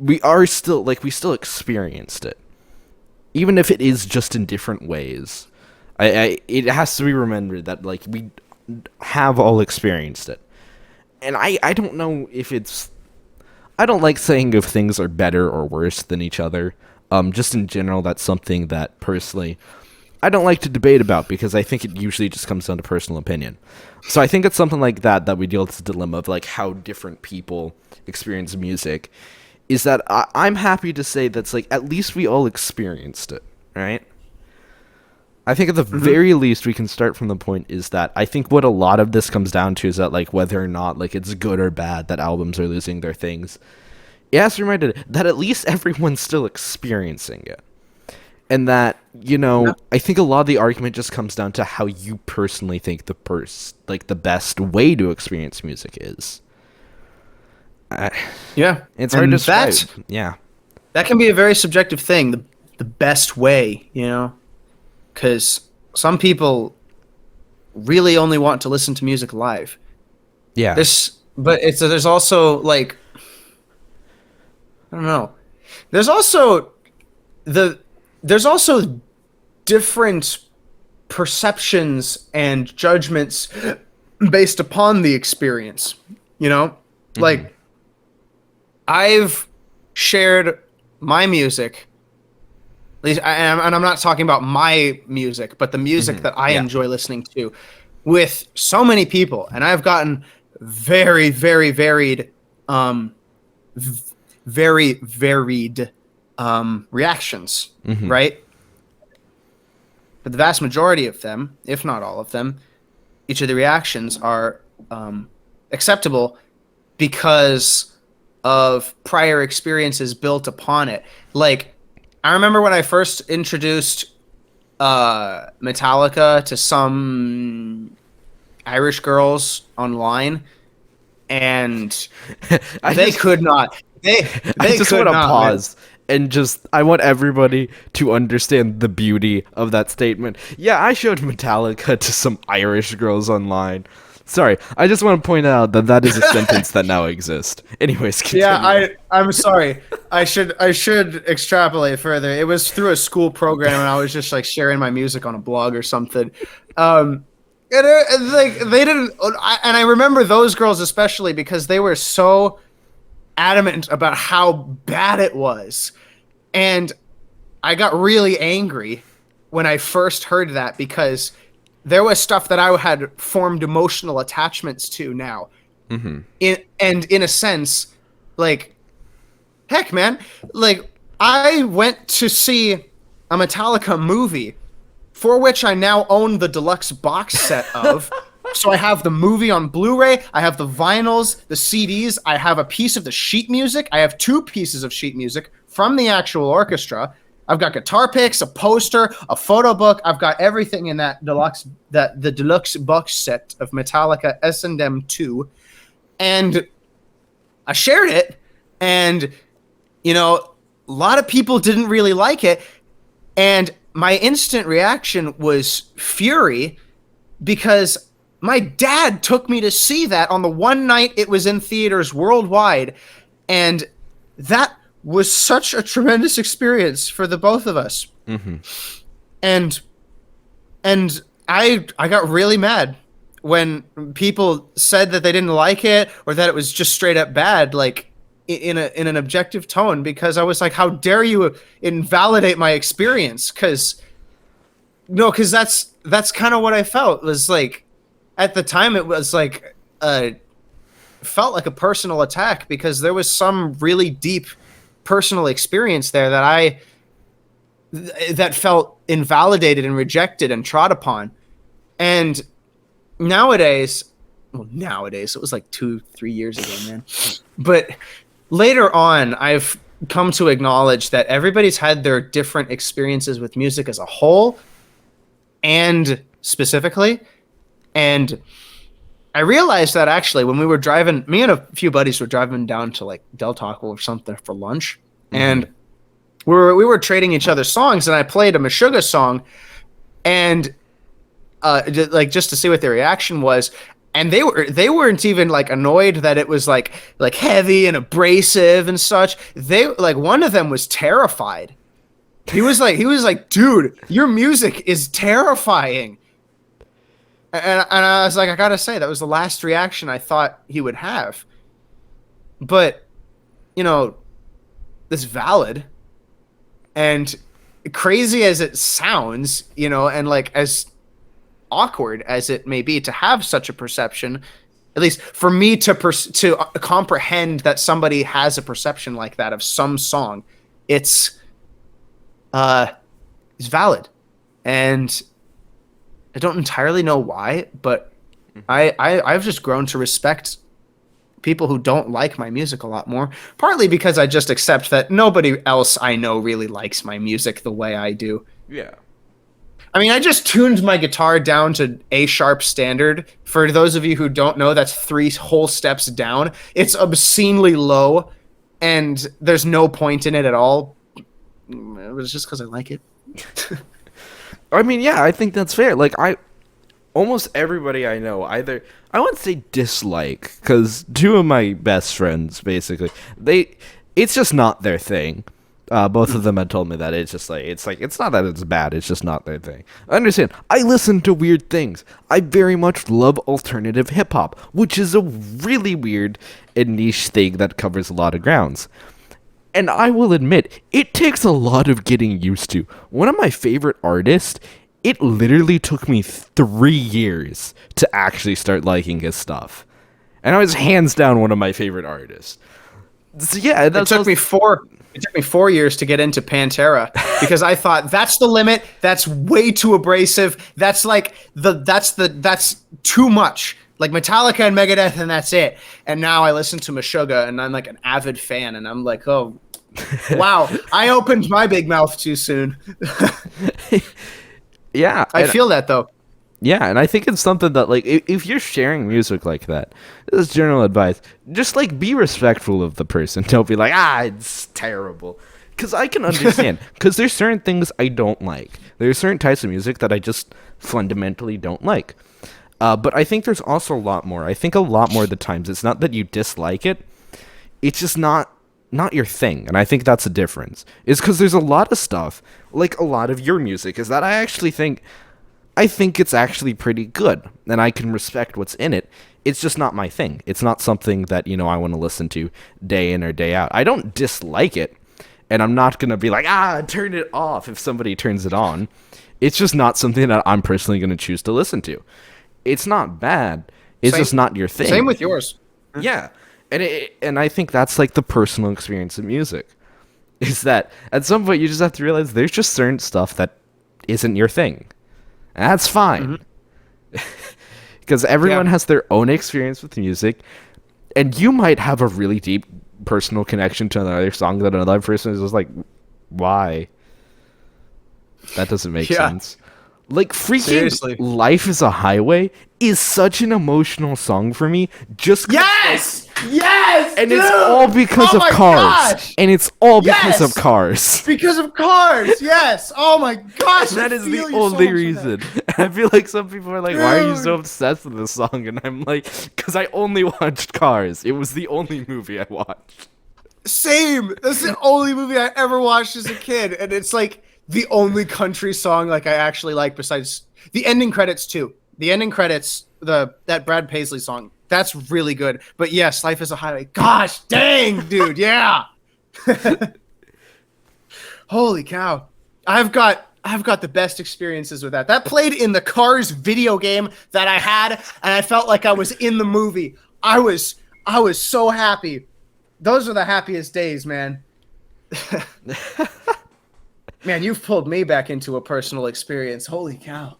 we still experienced it. Even if it is just in different ways. It has to be remembered that, like, we have all experienced it. And I don't know if it's... I don't like saying if things are better or worse than each other. Just in general, that's something that, personally, I don't like to debate about, because I think it usually just comes down to personal opinion. So I think it's something like that we deal with this dilemma of, like, how different people experience music. Is that I'm happy to say that's, like, at least we all experienced it, right? I think at the very least we can start from the point is that I think what a lot of this comes down to is that, like, whether or not, like, it's good or bad that albums are losing their things, it has to be reminded that at least everyone's still experiencing it. And that, you know, I think a lot of the argument just comes down to how you personally think the best way to experience music is. It's hard to describe. That can be a very subjective thing, the best way, you know? Because some people really only want to listen to music live. Yeah. There's also, like, I don't know. There's also different perceptions and judgments based upon the experience, you know? Like, I've shared my music, at least, and I'm not talking about my music, but the music that I enjoy listening to, with so many people, and I've gotten very, very varied, very varied reactions, right? But the vast majority of them, if not all of them, each of the reactions are acceptable because of prior experiences built upon it. Like, I remember when I first introduced Metallica to some Irish girls online, and they could not. They I just could want to not. pause and just I want everybody to understand the beauty of that statement. Yeah, I showed Metallica to some Irish girls online. Sorry, I just want to point out that that is a sentence that now exists. Anyways, continue. Yeah, I'm sorry. I should extrapolate further. It was through a school program, and I was just like sharing my music on a blog or something. And like they didn't, and I remember those girls especially because they were so adamant about how bad it was, and I got really angry when I first heard that because there was stuff that I had formed emotional attachments to now. Mm-hmm. In a sense, like, heck, man, like I went to see a Metallica movie for which I now own the deluxe box set of. So I have the movie on Blu-ray, I have the vinyls, the CDs, I have a piece of the sheet music, I have 2 pieces of sheet music from the actual orchestra. I've got guitar picks, a poster, a photo book. I've got everything in the deluxe box set of Metallica S&M 2. And I shared it, and a lot of people didn't really like it, and my instant reaction was fury because my dad took me to see that on the one night it was in theaters worldwide, and that was such a tremendous experience for the both of us. Mm-hmm. And I got really mad when people said that they didn't like it or that it was just straight up bad, like in an objective tone, because I was like, how dare you invalidate my experience? Because that's kind of what I felt. It was like, at the time it was like felt like a personal attack because there was some really deep personal experience there that felt invalidated and rejected and trod upon. And nowadays it was like 2-3 years ago, man, but later on I've come to acknowledge that everybody's had their different experiences with music as a whole and specifically. And I realized that actually when we were driving, me and a few buddies were driving down to like Del Taco or something for lunch, and we were trading each other songs, and I played a Meshuggah song, and just to see what their reaction was, and they weren't even like annoyed that it was like heavy and abrasive and such. They like, one of them was terrified. He was like, dude, your music is terrifying. And I was like, I gotta say, that was the last reaction I thought he would have. But, it's valid. And crazy as it sounds, and like as awkward as it may be to have such a perception, at least for me to comprehend that somebody has a perception like that of some song, it's valid. And I don't entirely know why, but I've just grown to respect people who don't like my music a lot more, partly because I just accept that nobody else I know really likes my music the way I do. Yeah. I mean, I just tuned my guitar down to A sharp standard. For those of you who don't know, that's 3 whole steps down. It's obscenely low, and there's no point in it at all. It was just because I like it. I mean, yeah, I think that's fair. Like, almost everybody I know either, I wouldn't say dislike, because 2 of my best friends, basically, it's just not their thing. Both of them had told me that it's not that it's bad, it's just not their thing. I understand. I listen to weird things. I very much love alternative hip-hop, which is a really weird and niche thing that covers a lot of grounds. And I will admit, it takes a lot of getting used to. One of my favorite artists, it literally took me 3 years to actually start liking his stuff. And I was hands down one of my favorite artists. So yeah, it took me 4 years to get into Pantera because I thought that's the limit. That's way too abrasive. That's like that's too much. Like Metallica and Megadeth, and that's it. And now I listen to Meshuggah, and I'm like an avid fan, and I'm like, oh, wow, I opened my big mouth too soon. Yeah, I feel that though. yeah, and I think it's something that like if you're sharing music like that, this is general advice. Just like be respectful of the person. Don't be like, it's terrible. Because I can understand. Because there's certain things I don't like. There's certain types of music that I just fundamentally don't like. But I think there's also a lot more. I think a lot more of the times it's not that you dislike it. It's just not your thing. And I think that's the difference. It's because there's a lot of stuff, like a lot of your music, is that I think it's actually pretty good, and I can respect what's in it. It's just not my thing. It's not something that, I want to listen to day in or day out. I don't dislike it, and I'm not going to be like, turn it off if somebody turns it on. It's just not something that I'm personally going to choose to listen to. It's not bad. It's just not your thing. Same with yours. Yeah. And I think that's like the personal experience of music. Is that at some point you just have to realize there's just certain stuff that isn't your thing. And that's fine. Because everyone has their own experience with music, and you might have a really deep personal connection to another song that another person is just like, why? That doesn't make sense. Like, freaking Seriously. Life is a Highway is such an emotional song for me. Just Yes! Yes! and dude! it's all because Oh of my Cars. gosh! And it's all because of Yes! Cars. Because of Cars, yes. Oh my gosh, That I is the feel you so only much on that. reason. I feel like some people are like, why are you so Dude. obsessed with this song? And I'm like, because I only watched Cars. It was the only movie I watched. Same. That's the only movie I ever watched as a kid, and it's like the only country song like I actually like besides the ending credits too. The ending credits, that Brad Paisley song, that's really good. But yes, Life is a Highway. Gosh dang, dude, yeah. Holy cow. I've got the best experiences with that. That played in the Cars video game that I had, and I felt like I was in the movie. I was so happy. Those are the happiest days, man. Man, you've pulled me back into a personal experience. Holy cow.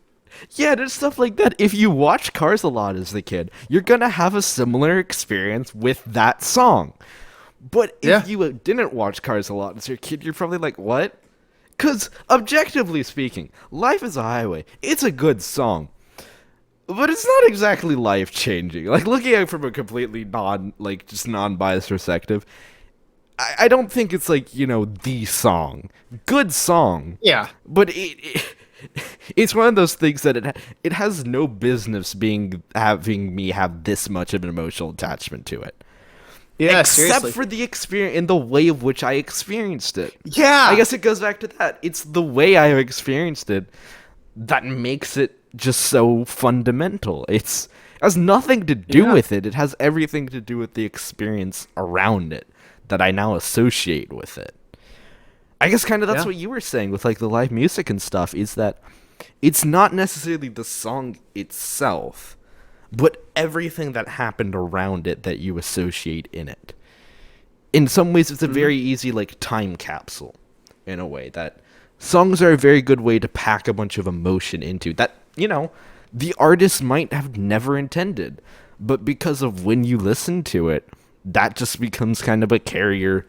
Yeah, there's stuff like that. If you watch Cars a lot as a kid, you're gonna have a similar experience with that song. But if you didn't watch Cars a lot as your kid, you're probably like, what? Because, objectively speaking, Life is a Highway, it's a good song. But it's not exactly life-changing. Like, looking at it from a completely non-biased perspective, I don't think it's like, the song. Good song. Yeah. But it's one of those things that it has no business having me have this much of an emotional attachment to it. Yeah, Except seriously. for the experience in the way of which I experienced it. Yeah. I guess it goes back to that. It's the way I have experienced it that makes it just so fundamental. It has nothing to do with it. It has everything to do with the experience around it that I now associate with it. I guess kind of that's what you were saying with like the live music and stuff, is that it's not necessarily the song itself, but everything that happened around it that you associate in it. In some ways, it's a very easy like time capsule, in a way that songs are a very good way to pack a bunch of emotion into that, the artist might have never intended, but because of when you listen to it, that just becomes kind of a carrier,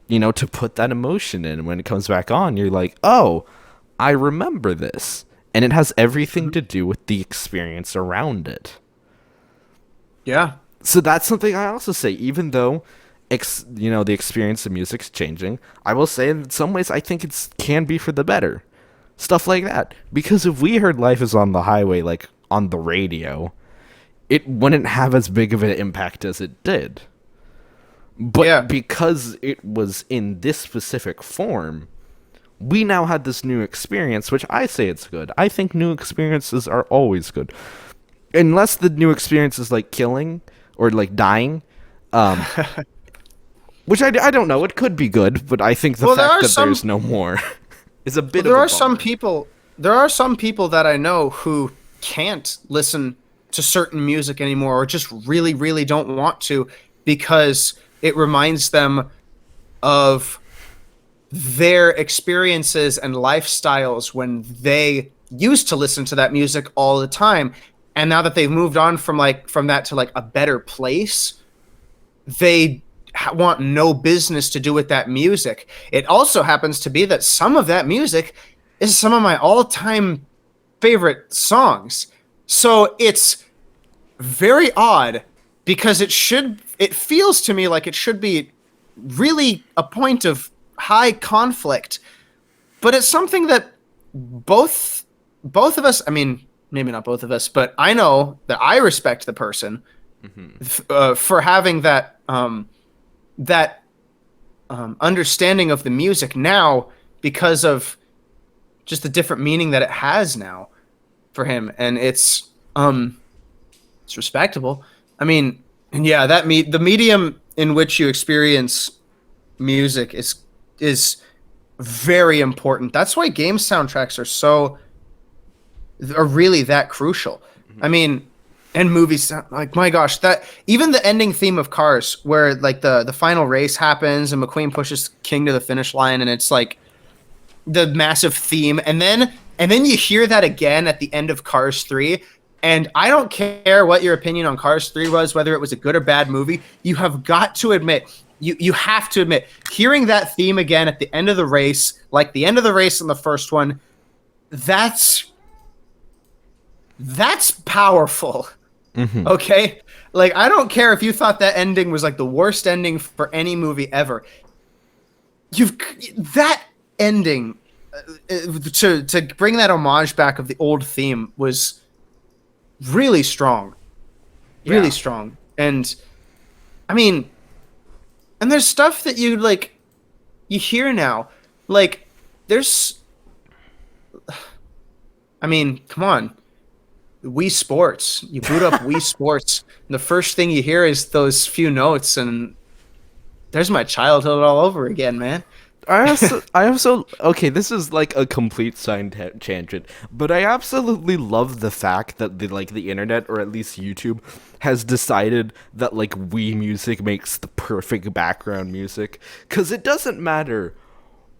to put that emotion in. When it comes back on, you're like, oh, I remember this. And it has everything to do with the experience around it. Yeah. So that's something I also say, even though, the experience of music's changing, I will say in some ways I think it can be for the better. Stuff like that. Because if we heard Life is on the Highway, like, on the radio, it wouldn't have as big of an impact as it did. But because it was in this specific form, we now had this new experience, which I say it's good. I think new experiences are always good. Unless the new experience is like killing or like dying, which I don't know. It could be good, but I think the fact that there's no more is a bit of a bummer. There are some people that I know who can't listen to certain music anymore, or just really, really don't want to, because it reminds them of their experiences and lifestyles when they used to listen to that music all the time. And now that they've moved on from that to like a better place, they want no business to do with that music. It also happens to be that some of that music is some of my all-time favorite songs. So it's very odd because it feels to me like it should be really a point of high conflict, but it's something that both of us, I mean, maybe not both of us, but I know that I respect the person for having that understanding of the music now because of just the different meaning that it has now for him, and it's respectable. I mean, and yeah, the medium in which you experience music is very important. That's why game soundtracks are really that crucial. I mean, and movies, like, my gosh, that even the ending theme of Cars, where like the final race happens and McQueen pushes King to the finish line, and it's like the massive theme, and then you hear that again at the end of Cars 3. And I don't care what your opinion on Cars 3 was, whether it was a good or bad movie. You have got to admit, you have to admit, hearing that theme again at the end of the race, like the end of the race in the first one, that's powerful. Okay? Like, I don't care if you thought that ending was like the worst ending for any movie ever. That ending, to bring that homage back of the old theme was really strong. Really strong. And I mean, and there's stuff that you hear now. Like, I mean, come on. Wii Sports. You boot up Wii Sports, and the first thing you hear is those few notes, and there's my childhood all over again, man. I also, okay, this is like a complete side tangent, but I absolutely love the fact that the internet, or at least YouTube, has decided that like Wii music makes the perfect background music, because it doesn't matter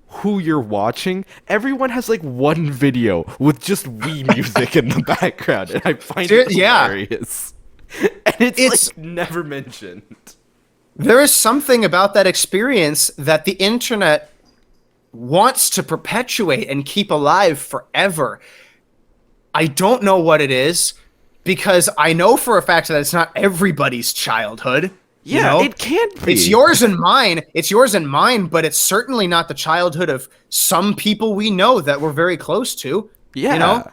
who you're watching, everyone has like one video with just Wii music in the background, and I find it hilarious. And it's like never mentioned. There is something about that experience that the internet wants to perpetuate and keep alive forever. I don't know what it is, because I know for a fact that it's not everybody's childhood. Yeah, it can't be. It's yours and mine. It's yours and mine, but it's certainly not the childhood of some people we know that we're very close to. Yeah. You know?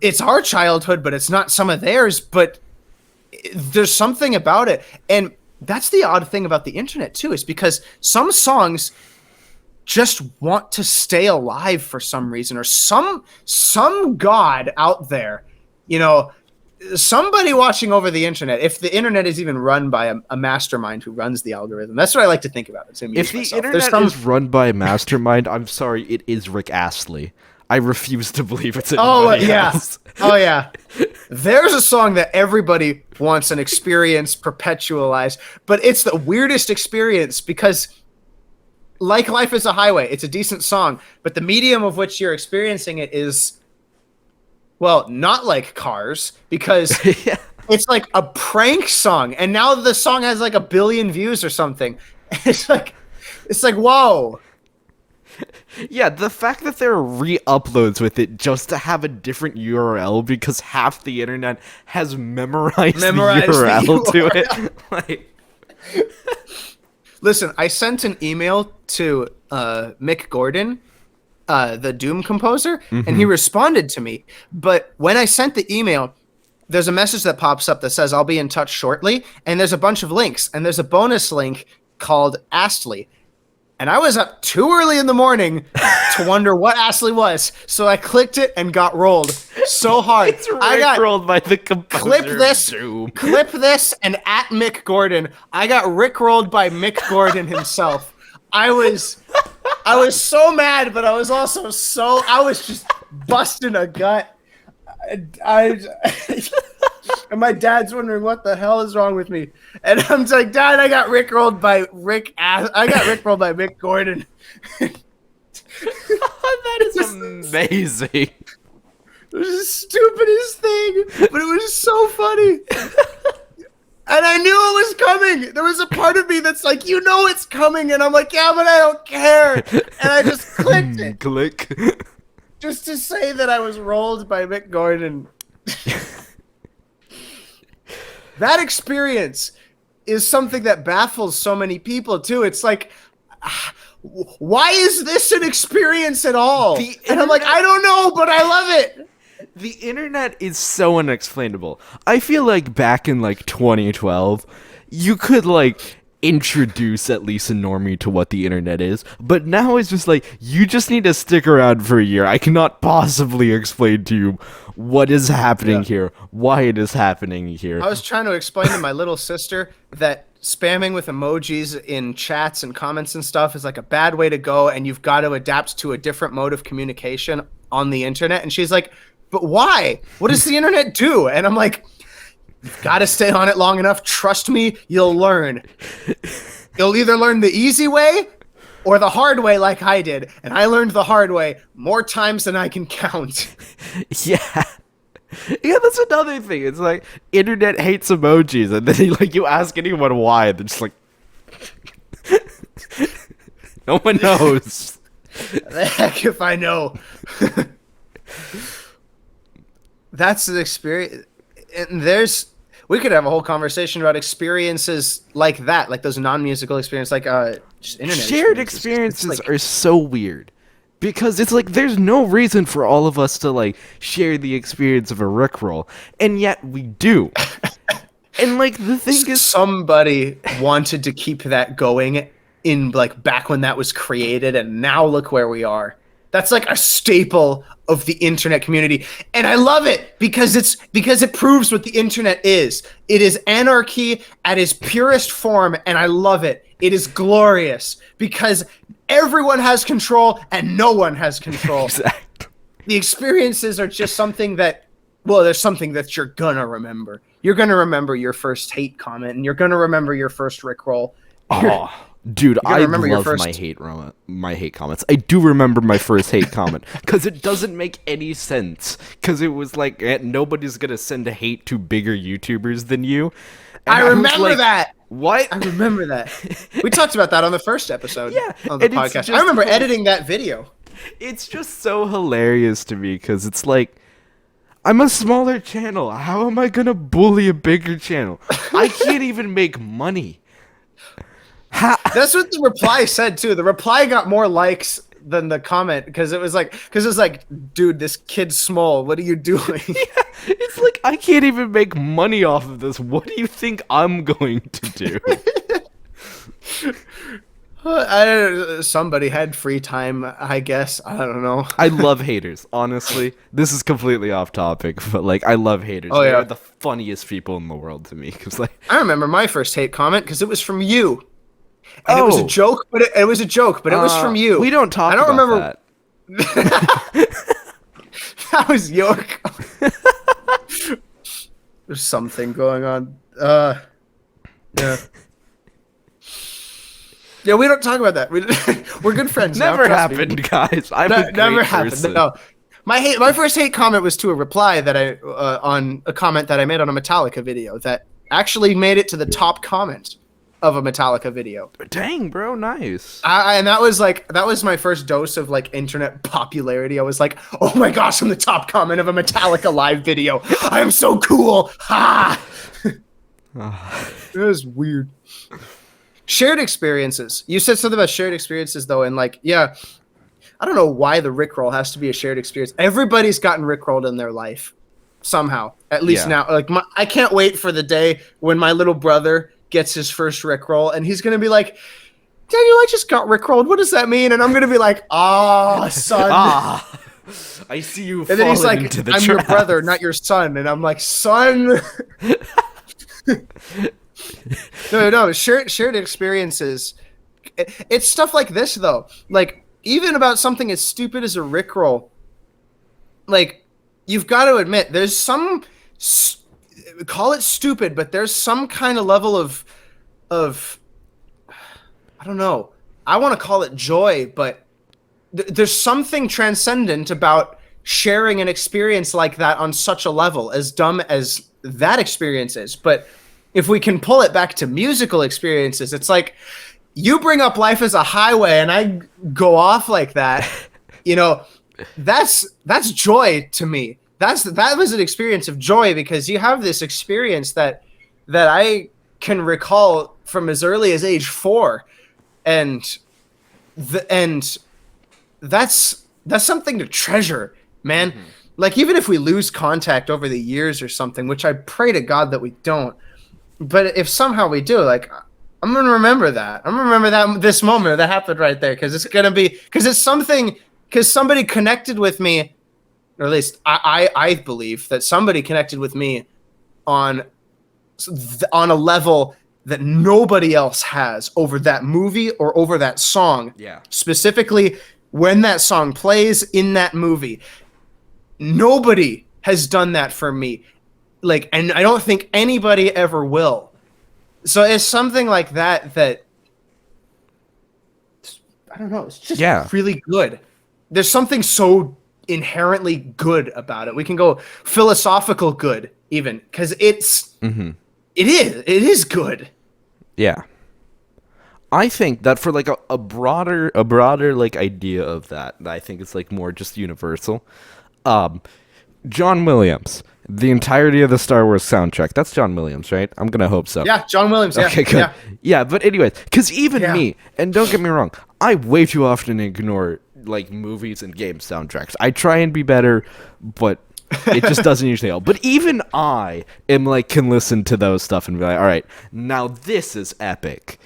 It's our childhood, but it's not some of theirs, but there's something about it. And that's the odd thing about the internet too, is because some songs just want to stay alive for some reason, or some god out there, you know, somebody watching over the internet, if the internet is even run by a mastermind who runs the algorithm. That's what I like to think about. If the internet is run by a mastermind, I'm sorry, it is Rick Astley. I refuse to believe it's anybody else. Oh yeah. There's a song that everybody wants an experience perpetualized, but it's the weirdest experience because, like Life is a Highway, it's a decent song, but the medium of which you're experiencing it is, well, not like Cars, because it's like a prank song, and now the song has like 1 billion views or something. It's like, whoa. Yeah, the fact that there are re-uploads with it just to have a different URL because half the internet has memorized the URL to it. Like, listen, I sent an email to Mick Gordon, the Doom composer, and he responded to me. But when I sent the email, there's a message that pops up that says, "I'll be in touch shortly." And there's a bunch of links. And there's a bonus link called Astley. And I was up too early in the morning to wonder what Astley was. So I clicked it and got rolled so hard. I got rolled by the composer. Clip this, and at Mick Gordon. I got rickrolled by Mick Gordon himself. I was so mad, but I was also I was just busting a gut. And my dad's wondering what the hell is wrong with me. And I'm like, Dad, I got rickrolled by Mick Gordon. That is amazing. It was the stupidest thing, but it was so funny. And I knew it was coming. There was a part of me that's like, you know it's coming. And I'm like, yeah, but I don't care. And I just clicked it. Click. just to say that I was rolled by Mick Gordon. That experience is something that baffles so many people too. It's like, why is this an experience at all? And I'm like, I don't know, but I love it. The internet is so unexplainable. I feel like back in like 2012, you could like introduce at least a normie to what the internet is, but now it's just like, you just need to stick around for a year. I cannot possibly explain to you what is happening here, why it is happening here. I was trying to explain to my little sister that spamming with emojis in chats and comments and stuff is like a bad way to go, and you've got to adapt to a different mode of communication on the internet. And she's like, but why? What does the internet do? And I'm like, you've got to stay on it long enough. Trust me, you'll learn. You'll either learn the easy way or the hard way like I did. And I learned the hard way more times than I can count. Yeah. Yeah, that's another thing. It's like, internet hates emojis, and then like you ask anyone why, they're just like, no one knows. The heck if I know. That's the experience. And we could have a whole conversation about experiences like that, like those non-musical experiences, like just internet shared experiences. experiences are so weird, because it's like there's no reason for all of us to like share the experience of a Rickroll, and yet we do. And like the thing is, somebody wanted to keep that going in like back when that was created, and now look where we are. That's like a staple of the internet community. And I love it because it proves what the internet is. It is anarchy at its purest form, and I love it. It is glorious because everyone has control and no one has control. Exactly. The experiences are just something that, well, there's something that you're gonna remember. You're gonna remember your first hate comment, and you're gonna remember your first Rickroll. Oh, dude, I love my hate comments. I do remember my first hate comment because it doesn't make any sense. Because it was like, nobody's gonna send a hate to bigger YouTubers than you. And I remember that. What? I remember that. We talked about that on the first episode of the podcast. I remember editing that video. It's just so hilarious to me because it's like, I'm a smaller channel. How am I gonna bully a bigger channel? I can't even make money. That's what the reply said too. The reply got more likes than the comment because it was like, dude, this kid's small. What are you doing? Yeah, it's like, I can't even make money off of this. What do you think I'm going to do? I don't know. Somebody had free time, I guess. I don't know. I love haters, honestly. This is completely off topic, but like, I love haters. Oh, They're the funniest people in the world to me. Cause like, I remember my first hate comment because it was from you. And it was a joke, but it was a joke, but it was from you. We don't talk about that. That was your There's something going on. Yeah. Yeah, we don't talk about that. We're good friends now. Never happened, guys. I'm a never great happened. person. No. My first hate comment was to a reply that I on a comment that I made on a Metallica video that actually made it to the top comment of a Metallica video. Dang, bro, nice. And that was my first dose of like internet popularity. I was like, oh my gosh, I'm the top comment of a Metallica live video. I am so cool. Ha! It was weird. Shared experiences. You said something about shared experiences though, and like, yeah, I don't know why the Rickroll has to be a shared experience. Everybody's gotten Rickrolled in their life somehow. At least now. Like, I can't wait for the day when my little brother gets his first Rickroll, and he's gonna be like, Daniel, I just got Rickrolled. What does that mean? And I'm gonna be like, son. I see you. And then he's like, I'm your trap. brother, not your son. And I'm like, son. No. Shared experiences. It's stuff like this though. Like even about something as stupid as a Rickroll. Like you've got to admit, there's some. Call it stupid, but there's some kind of level of I don't know. I want to call it joy, but there's something transcendent about sharing an experience like that on such a level, as dumb as that experience is. But if we can pull it back to musical experiences, it's like you bring up life as a highway and I go off like that. You know, that's joy to me. That was an experience of joy, because you have this experience that I can recall from as early as age 4, and that's something to treasure, man. Mm-hmm. Like, even if we lose contact over the years or something, which I pray to God that we don't, but if somehow we do, like, I'm gonna remember that. I'm gonna remember that this moment that happened right there, because it's something, because somebody connected with me, or at least I believe that somebody connected with me on a level that nobody else has over that movie or over that song. Yeah. Specifically, when that song plays in that movie, nobody has done that for me. Like, and I don't think anybody ever will. So it's something like that I don't know. It's just really good. There's something so inherently good about it. We can go philosophical good even, because it is good. Yeah. I think that for like a broader like idea of that I think it's like more just universal. John Williams, the entirety of the Star Wars soundtrack. That's John Williams, right? I'm gonna hope so. Yeah, John Williams. Yeah. Okay, good. Yeah, but anyways, because even me, and don't get me wrong, I way too often ignore like movies and game soundtracks. I try and be better, but it just doesn't usually help. But even I am like can listen to those stuff and be like, all right, now this is epic.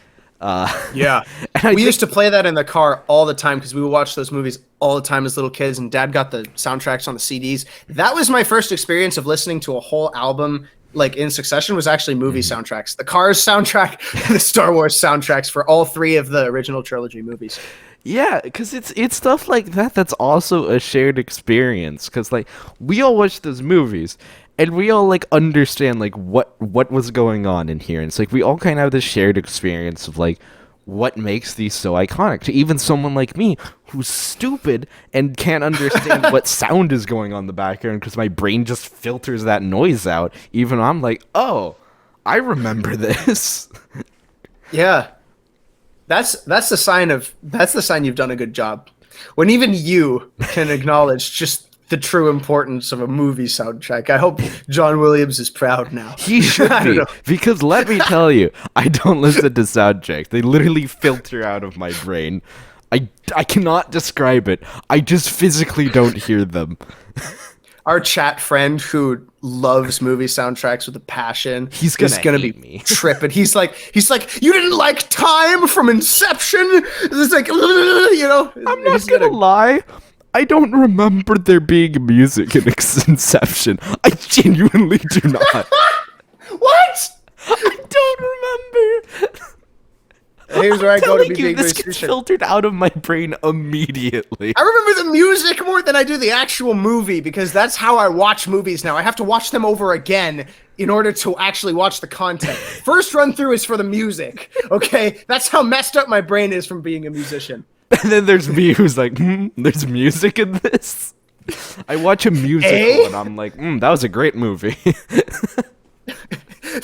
Yeah, we used to play that in the car all the time, because we would watch those movies all the time as little kids, and Dad got the soundtracks on the CDs. That was my first experience of listening to a whole album like in succession, was actually movie soundtracks. The Cars soundtrack and the Star Wars soundtracks for all 3 of the original trilogy movies. Yeah, because it's stuff like that that's also a shared experience, because like we all watch those movies and we all like understand like what was going on in here, and it's like we all kind of have this shared experience of like what makes these so iconic to even someone like me who's stupid and can't understand what sound is going on in the background, because my brain just filters that noise out. Even I'm like, oh, I remember this. Yeah. That's the sign you've done a good job. When even you can acknowledge just the true importance of a movie soundtrack. I hope John Williams is proud now. He should be, because let me tell you, I don't listen to soundtracks. They literally filter out of my brain. I cannot describe it. I just physically don't hear them. Our chat friend who loves movie soundtracks with a passion, he's gonna be me. Tripping. He's like, you didn't like Time from Inception? It's like, you know. I'm not gonna lie. I don't remember there being music in Inception. I genuinely do not. What? I don't remember. Here's where I go to be being this gets filtered out of my brain immediately. I remember the music more than I do the actual movie, because that's how I watch movies now. I have to watch them over again in order to actually watch the content. First run through is for the music, okay? That's how messed up my brain is from being a musician. And then there's me who's like, there's music in this? I watch a musical and I'm like, that was a great movie.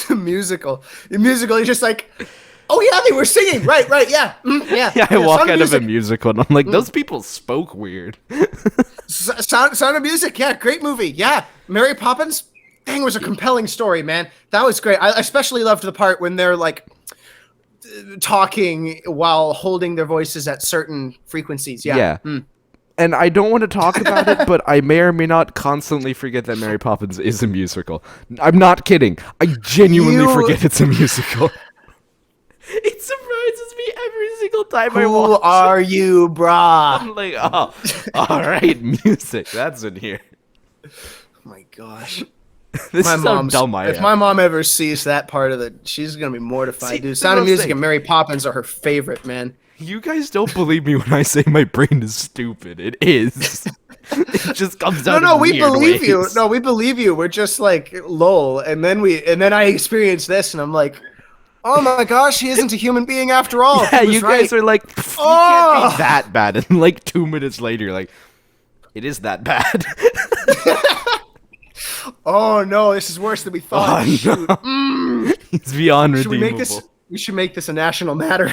The musical, you're just like, oh yeah, they were singing. Right, yeah. Yeah, I walk out of a musical and I'm like, those people spoke weird. Sound of Music, yeah, great movie. Yeah, Mary Poppins, dang, was a compelling story, man. That was great. I especially loved the part when they're like talking while holding their voices at certain frequencies. Yeah. And I don't want to talk about it, but I may or may not constantly forget that Mary Poppins is a musical. I'm not kidding. I genuinely forget it's a musical. It surprises me every single time I watch it. Who are you, brah? I'm like, oh, all right, music. That's in here. Oh my gosh. This is how dumb I am. If my mom ever sees that part of it, she's going to be mortified, dude. Sound of Music and Mary Poppins are her favorite, man. You guys don't believe me when I say my brain is stupid. It is. It just comes out. No, we believe you. No, we believe you. We're just like, lol. And then I experience this and I'm like, oh my gosh, he isn't a human being after all. Yeah, you guys are like, you can't be that bad. And like 2 minutes later, you're like, it is that bad. Oh no, this is worse than we thought. Oh, no. It's beyond redeemable. We should make this a national matter.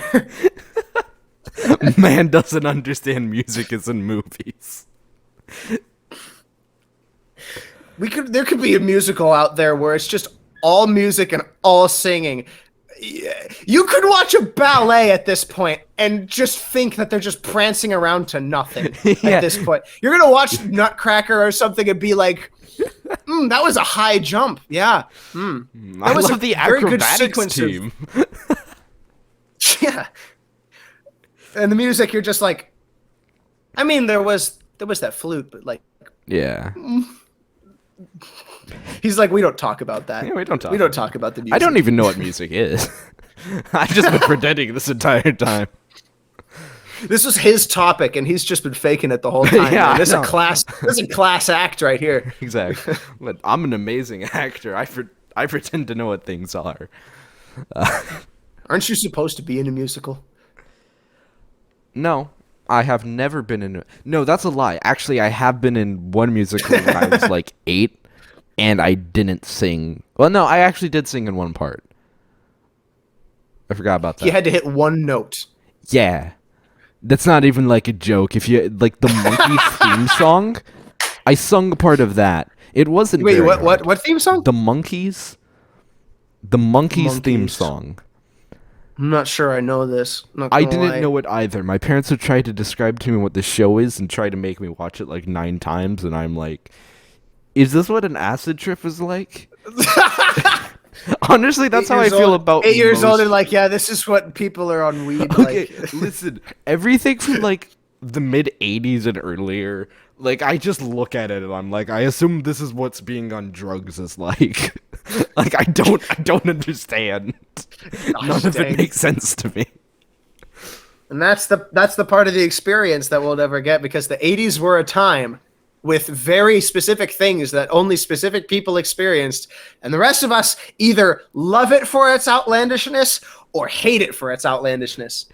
Man doesn't understand music as in movies. There could be a musical out there where it's just all music and all singing. You could watch a ballet at this point and just think that they're just prancing around to nothing at this point. You're gonna watch Nutcracker or something and be like, that was a high jump. Yeah. I love the acrobatics team. Yeah. And the music, you're just like, I mean, there was that flute, but like, yeah. He's like, we don't talk about that. Yeah, we don't talk about the music. I don't even know what music is. I've just been pretending this entire time. This was his topic, and he's just been faking it the whole time. Yeah, this is a class act right here. Exactly. But I'm an amazing actor. I pretend to know what things are. Aren't you supposed to be in a musical? No, I have never been in. No, that's a lie. Actually, I have been in one musical when I was like 8, and I didn't sing. Well, no, I actually did sing in one part. I forgot about that. You had to hit one note. Yeah. That's not even like a joke. If you like the Monkeys theme song, I sung a part of that. It wasn't. Wait, very what? hard. What theme song? The Monkeys. The Monkeys theme song. I'm not sure I know this. I didn't know it either. My parents have tried to describe to me what the show is and try to make me watch it like 9 times, and I'm like, is this what an acid trip is like? Honestly, that's how I feel about 8 years old and like, yeah, this is what people are on weed. Okay, like. Listen, everything from like the mid 80s and earlier, like I just look at it and I'm like, I assume this is what's being on drugs is like. Like I don't understand. None of it makes sense to me. And that's the part of the experience that we'll never get, because the 80s were a time with very specific things that only specific people experienced, and the rest of us either love it for its outlandishness or hate it for its outlandishness.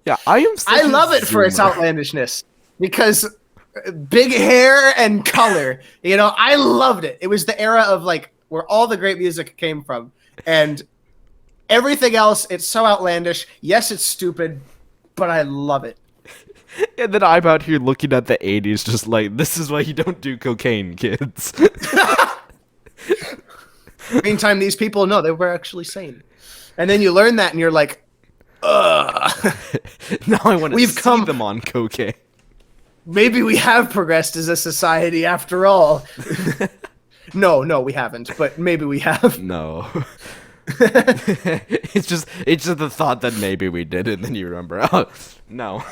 Yeah, I love it for its outlandishness because big hair and color. You know, I loved it. It was the era of like where all the great music came from, and everything else, it's so outlandish. Yes, it's stupid, but I love it. And then I'm out here looking at the 80s just like, this is why you don't do cocaine, kids. Meantime, these people, no, they were actually sane. And then you learn that and you're like, ugh. Now I want to see them on cocaine. Maybe we have progressed as a society after all. No, we haven't, but maybe we have. No. It's just the thought that maybe we did, and then you remember, oh, no.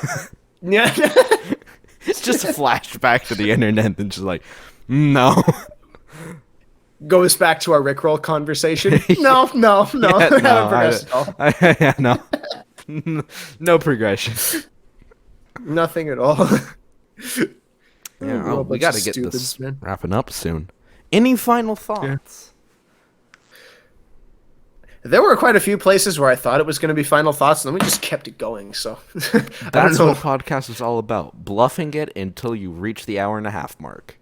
Yeah. It's just a flashback to the internet and just like, no. Goes back to our Rickroll conversation. No. Yeah, no, haven't progressed at all. No. No progression. Nothing at all. Yeah, we got to get this wrapping up soon. Any final thoughts? There were quite a few places where I thought it was going to be final thoughts, and then we just kept it going. So that's what a podcast is all about: bluffing it until you reach the 1.5-hour mark.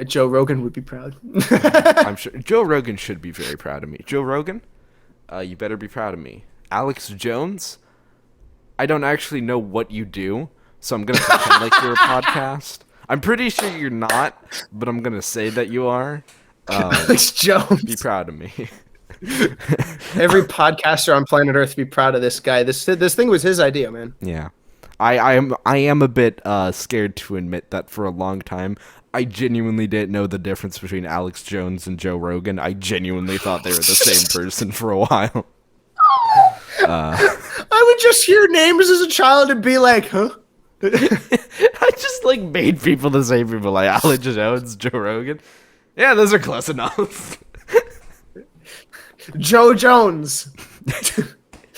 Joe Rogan would be proud. I'm sure Joe Rogan should be very proud of me. Joe Rogan, you better be proud of me. Alex Jones, I don't actually know what you do, so I'm gonna pretend like you're a podcast. I'm pretty sure you're not, but I'm gonna say that you are. Alex Jones, be proud of me. Every podcaster on planet Earth be proud of this guy. This thing was his idea, man. Yeah, I am a bit scared to admit that for a long time I genuinely didn't know the difference between Alex Jones and Joe Rogan. I genuinely thought they were the same person for a while. I would just hear names as a child and be like, huh? I just like made people the same people, like Alex Jones, Joe Rogan. Yeah, those are close enough. Joe Jones.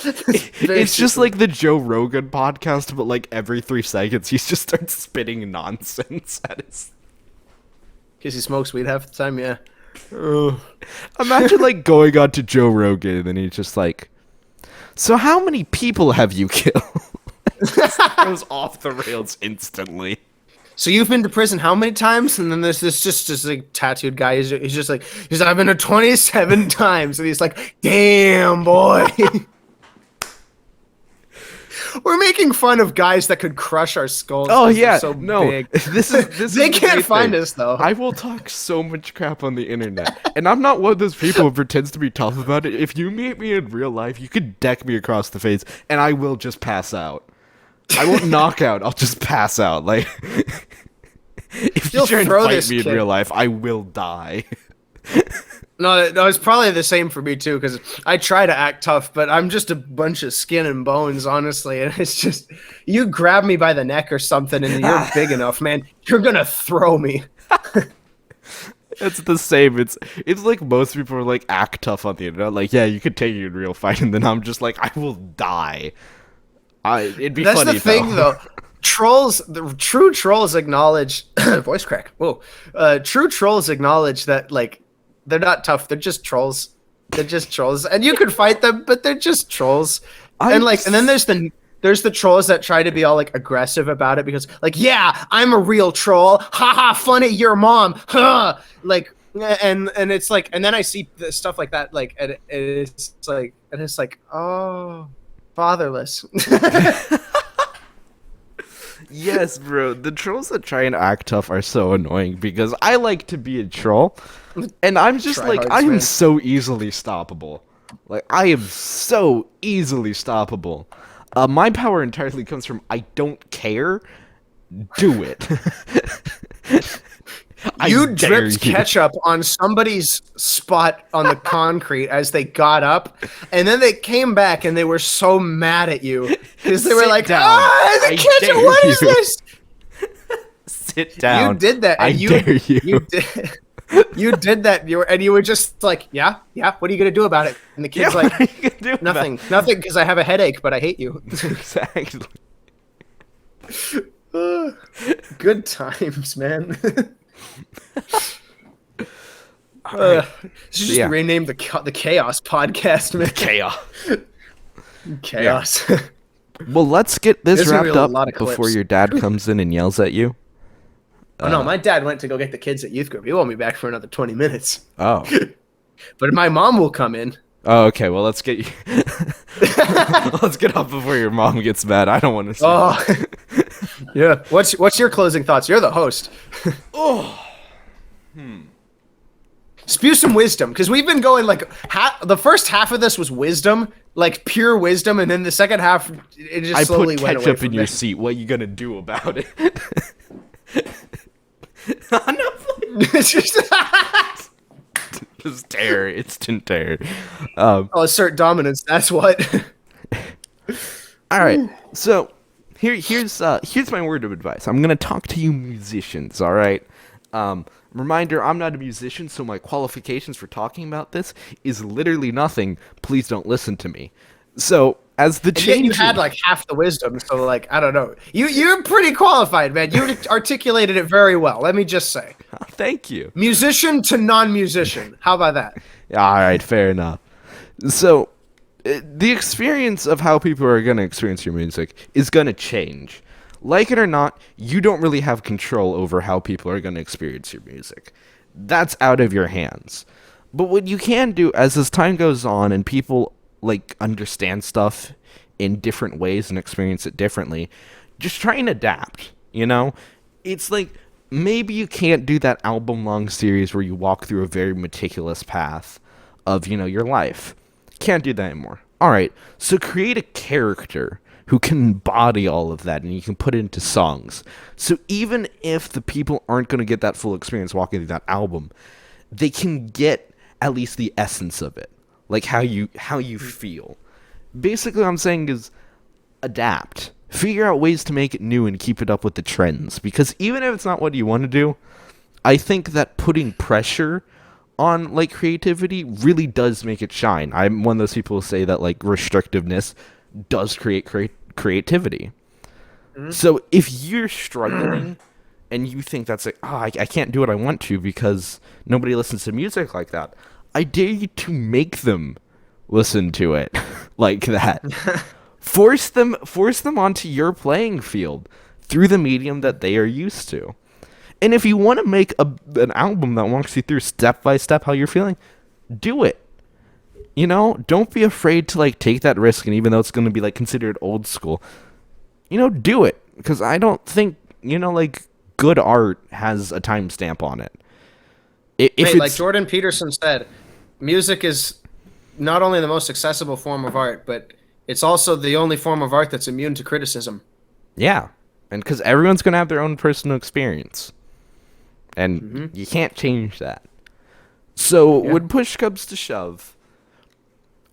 It's just like the Joe Rogan podcast, but like every 3 seconds he just starts spitting nonsense at his. Because he smokes weed half the time, yeah. Imagine like going on to Joe Rogan and then he's just like, so how many people have you killed? It goes off the rails instantly. So you've been to prison how many times? And then there's this like tattooed guy. He's just like, I've been to 27 times. And he's like, damn, boy. We're making fun of guys that could crush our skulls. Oh 'cause they're yeah, so no. big. This is They the can't great find thing. us though. I will talk so much crap on the internet, and I'm not one of those people who pretends to be tough about it. If you meet me in real life, you could deck me across the face, and I will just pass out. I won't knock out. I'll just pass out. Like, if you You'll try and throw fight this me in kid. real life, I will die. No, it's probably the same for me too. Because I try to act tough, but I'm just a bunch of skin and bones, honestly. And it's just you grab me by the neck or something, and you're big enough, man. You're gonna throw me. It's the same. It's like most people are like act tough on the internet. Like, yeah, you could take you in real fight, and then I'm just like, I will die. It'd be That's funny the thing, though. Trolls, the true trolls acknowledge voice crack. Whoa, true trolls acknowledge that like they're not tough. They're just trolls. They're just trolls, and you could fight them, but they're just trolls. And then there's the trolls that try to be all like aggressive about it because like, yeah, I'm a real troll. Haha, funny, your mom. Huh. Like, and it's like, and then I see the stuff like that, like, and it's like, oh, fatherless. Yes, bro. The trolls that try and act tough are so annoying because I like to be a troll, and I'm just like, Tryhards, I am man. so easily stoppable. Like, I am so easily stoppable. My power entirely comes from I don't care. Do it. I You dare dripped you. ketchup on somebody's spot on the concrete as they got up, and then they came back and they were so mad at you because they were Sit like, down. "Ah, the I ketchup! dare What is you." this?" Sit down. You did that. And I dare you. You did. You did that. You were just like, yeah. What are you gonna do about it? And the kid's Yeah, like, what are you gonna do about nothing, because I have a headache, but I hate you. it? Exactly. Good times, man. Should just Yeah. rename the Chaos Podcast, man. Chaos. Chaos. Well, let's get this There's gonna be wrapped a up lot of before clips. your dad comes in and yells at you. Oh no, my dad went to go get the kids at youth group. He won't be back for another 20 minutes. Oh. But my mom will come in. Oh, okay. Well, let's get you. Let's get off before your mom gets mad. I don't want to see. Oh, yeah. What's your closing thoughts? You're the host. Spew some wisdom, because we've been going like the first half of this was wisdom, like pure wisdom, and then the second half it just I slowly put went away ketchup from in your there. seat. What are you gonna do about it? It's just Just terror. Instant terror. I'll assert dominance. That's what. All right. So here's my word of advice. I'm gonna talk to you musicians. All right. Reminder: I'm not a musician, so my qualifications for talking about this is literally nothing. Please don't listen to me. So as the And yet you change, had like half the wisdom, so like I don't know. You're pretty qualified, man. You articulated it very well. Let me just say, thank you. musician to non-musician. How about that? All right, fair enough. So, the experience of how people are going to experience your music is going to change. Like it or not, you don't really have control over how people are going to experience your music. That's out of your hands. But what you can do as time goes on and people like understand stuff in different ways and experience it differently, just try and adapt, you know? It's like maybe you can't do that album long series where you walk through a very meticulous path of, your life. Can't do that anymore. All right. So create a character who can embody all of that and you can put it into songs. So even if the people aren't going to get that full experience walking through that album, they can get at least the essence of it. Like how you feel. Basically what I'm saying is adapt. Figure out ways to make it new and keep it up with the trends. Because even if it's not what you want to do, I think that putting pressure on like creativity really does make it shine. I'm one of those people who say that like restrictiveness does create creativity. So if you're struggling and you think that's like, I can't do what I want to because nobody listens to music like that, I dare you to make them listen to it like that. Force them onto your playing field through the medium that they are used to. And if you want to make an album that walks you through step by step how you're feeling, do it. Don't be afraid to like take that risk, and even though it's going to be like considered old school, do it. Because I don't think, like, good art has a timestamp on it. If Mate, like it's, Jordan Peterson said, music is not only the most accessible form of art, but it's also the only form of art that's immune to criticism. yeah. And because everyone's going to have their own personal experience. And you can't change that. So Yeah. when push comes to shove,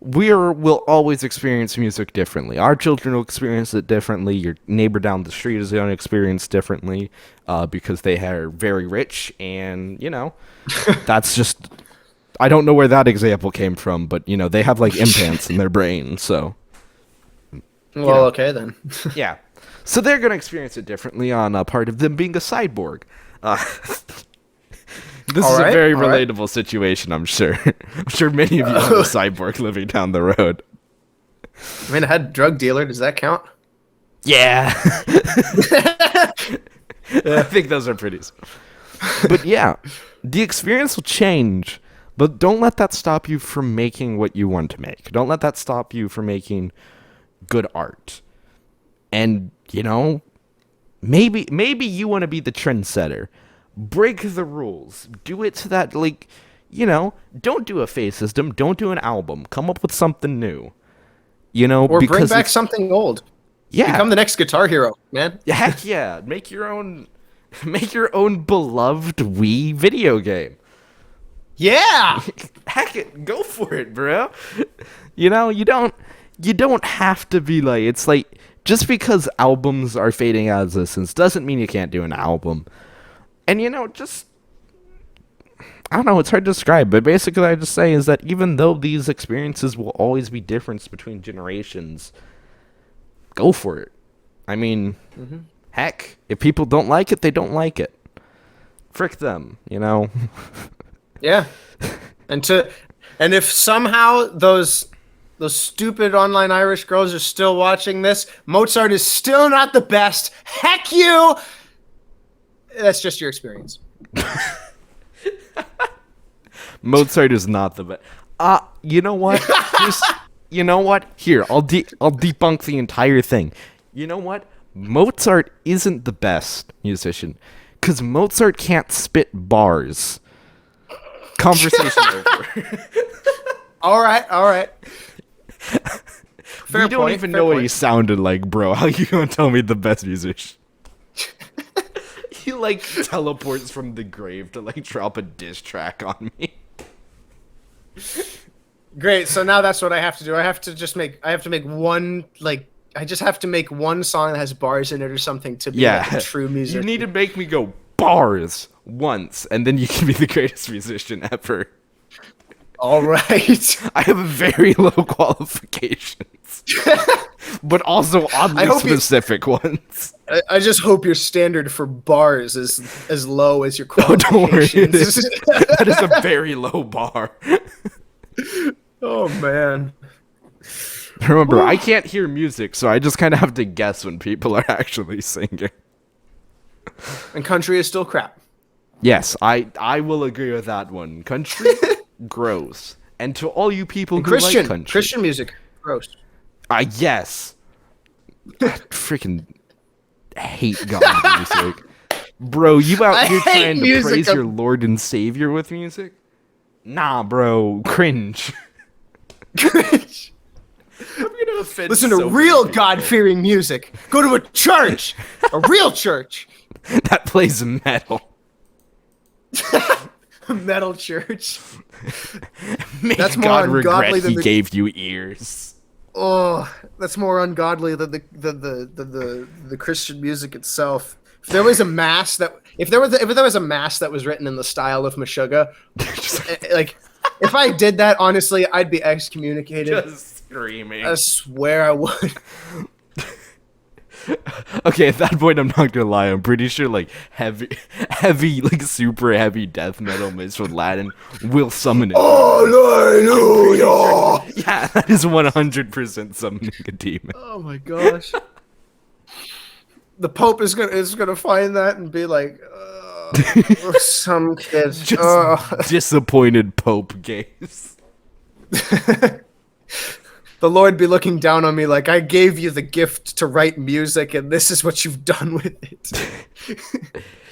we'll always experience music differently. Our children will experience it differently. Your neighbor down the street is going to experience differently because they are very rich. And, that's just... I don't know where that example came from, but, they have, like, implants in their brain, so... Well, okay then. Yeah. So they're going to experience it differently on a part of them being a cyborg. This is a very relatable situation, I'm sure. I'm sure many of you have a cyborg living down the road. I mean, I had a drug dealer. Does that count? Yeah. I think those are pretty... But yeah, the experience will change, but don't let that stop you from making what you want to make. Don't let that stop you from making good art. And, maybe you want to be the trendsetter. Break the rules. Do it so that, like, don't do a phase system. Don't do an album. Come up with something new. Or bring because back something old. Yeah. Become the next Guitar Hero, man. Heck yeah. Make your own beloved Wii video game. Yeah. Heck it, go for it, bro. You don't have to be like, it's like, just because albums are fading out of existence doesn't mean you can't do an album. And just, I don't know, it's hard to describe, but basically I just say is that even though these experiences will always be different between generations, go for it. I mean, heck, if people don't like it, they don't like it. Frick them, Yeah. And if somehow those stupid online Irish girls are still watching this, Mozart is still not the best. Heck you! That's just your experience. Mozart is not the best. You know what? Here, I'll debunk the entire thing. You know what? Mozart isn't the best musician because Mozart can't spit bars. Conversation over. All right. We don't even know what he sounded like, bro. How you gonna tell me the best musician? He like teleports from the grave to like drop a diss track on me. Great. So now that's what I have to do. I have to make one, like, I just have to make one song that has bars in it or something to be like a true musician. You need to make me go bars once, and then you can be the greatest musician ever. All right. I have very low qualifications, but also oddly specific ones. I just hope your standard for bars is as low as your Oh, don't worry. qualifications. That is a very low bar. Oh, man. Remember, I can't hear music, so I just kind of have to guess when people are actually singing. And country is still crap. Yes, I will agree with that one. Country, gross. And to all you people who like country. Christian music, gross. Yes. I freaking hate God music. Bro, you out here trying to praise your Lord and Savior with music? Nah, bro. Cringe. Cringe. I'm gonna offend Listen to real God-fearing music. Go to a church. A real church. That plays metal. Metal church. May That's more God ungodly regret than he gave you ears. Oh, that's more ungodly than the Christian music itself. If there was a mass that was written in the style of Meshuggah, like if I did that, honestly, I'd be excommunicated. Just screaming. I swear I would. Okay, at that point, I'm not gonna lie. I'm pretty sure, like, heavy, like, super heavy death metal mixed with Latin will summon it. Hallelujah! Yeah, that is 100% summoning a demon. Oh my gosh. The Pope is gonna find that and be like, some kids. Just disappointed Pope gaze. The the Lord be looking down on me like, I gave you the gift to write music, and this is what you've done with it.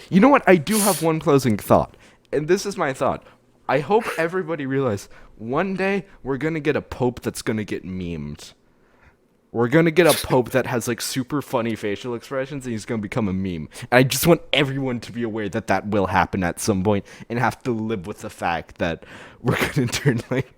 You know what? I do have one closing thought, and this is my thought. I hope everybody realizes one day we're gonna get a pope that's gonna get memed. We're gonna get a pope that has like super funny facial expressions, and he's gonna become a meme. And I just want everyone to be aware that that will happen at some point, and have to live with the fact that we're gonna turn like.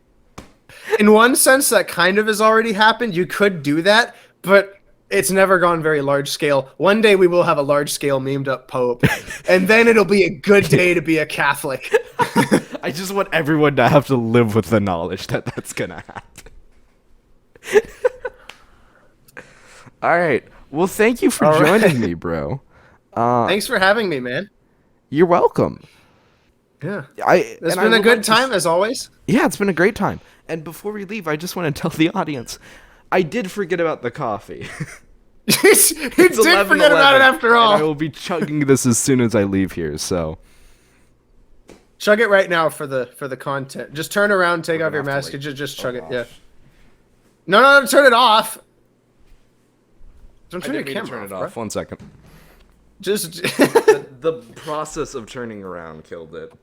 In one sense, that kind of has already happened. You could do that, but it's never gone very large scale. One day we will have a large scale memed up pope, and then it'll be a good day to be a Catholic. I just want everyone to have to live with the knowledge that that's gonna happen. All right. Well, thank you for joining me, bro. Thanks for having me, man. You're welcome. Yeah. It's been a good time, as always. Yeah, it's been a great time. And before we leave, I just want to tell the audience, I did forget about the coffee. You did forget about it after all. And I will be chugging this as soon as I leave here, so. Chug it right now for the content. Just turn around, take off your mask, and just chug it. off. Yeah. No, turn it off. Don't I turn your didn't mean to camera turn it off. off. 1 second. Just. The process of turning around killed it.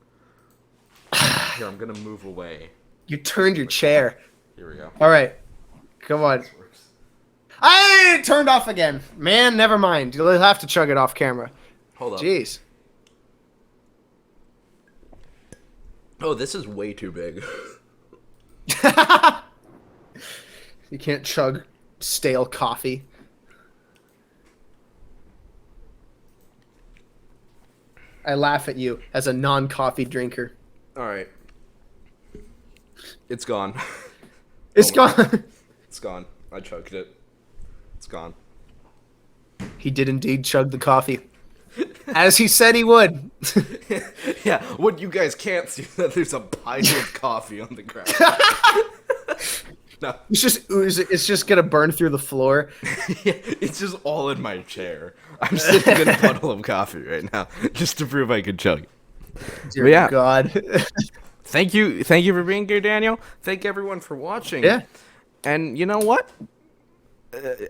Here, I'm gonna move away. You turned your chair. Here we go. All right, come on. I turned off again. Man, never mind. You'll have to chug it off camera. Hold up. Jeez. Oh, this is way too big. You can't chug stale coffee. I laugh at you as a non-coffee drinker. All right. It's gone. It's gone. It's gone. I chugged it. It's gone. He did indeed chug the coffee. As he said he would. Yeah, what you guys can't see is that there's a pile of coffee on the ground. No. It's just gonna burn through the floor. Yeah, it's just all in my chair. I'm sitting in a puddle of coffee right now, just to prove I could chug. Dear Yeah. God. Thank you for being here, Daniel. Thank everyone for watching. Yeah. And you know what?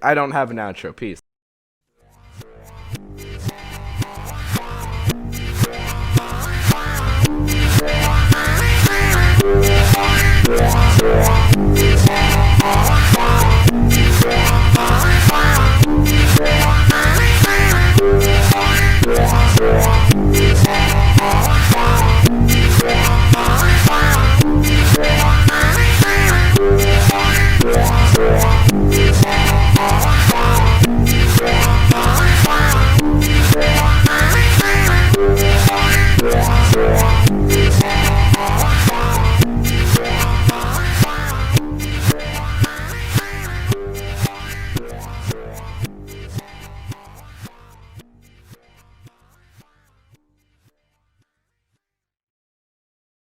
I don't have an outro. Peace.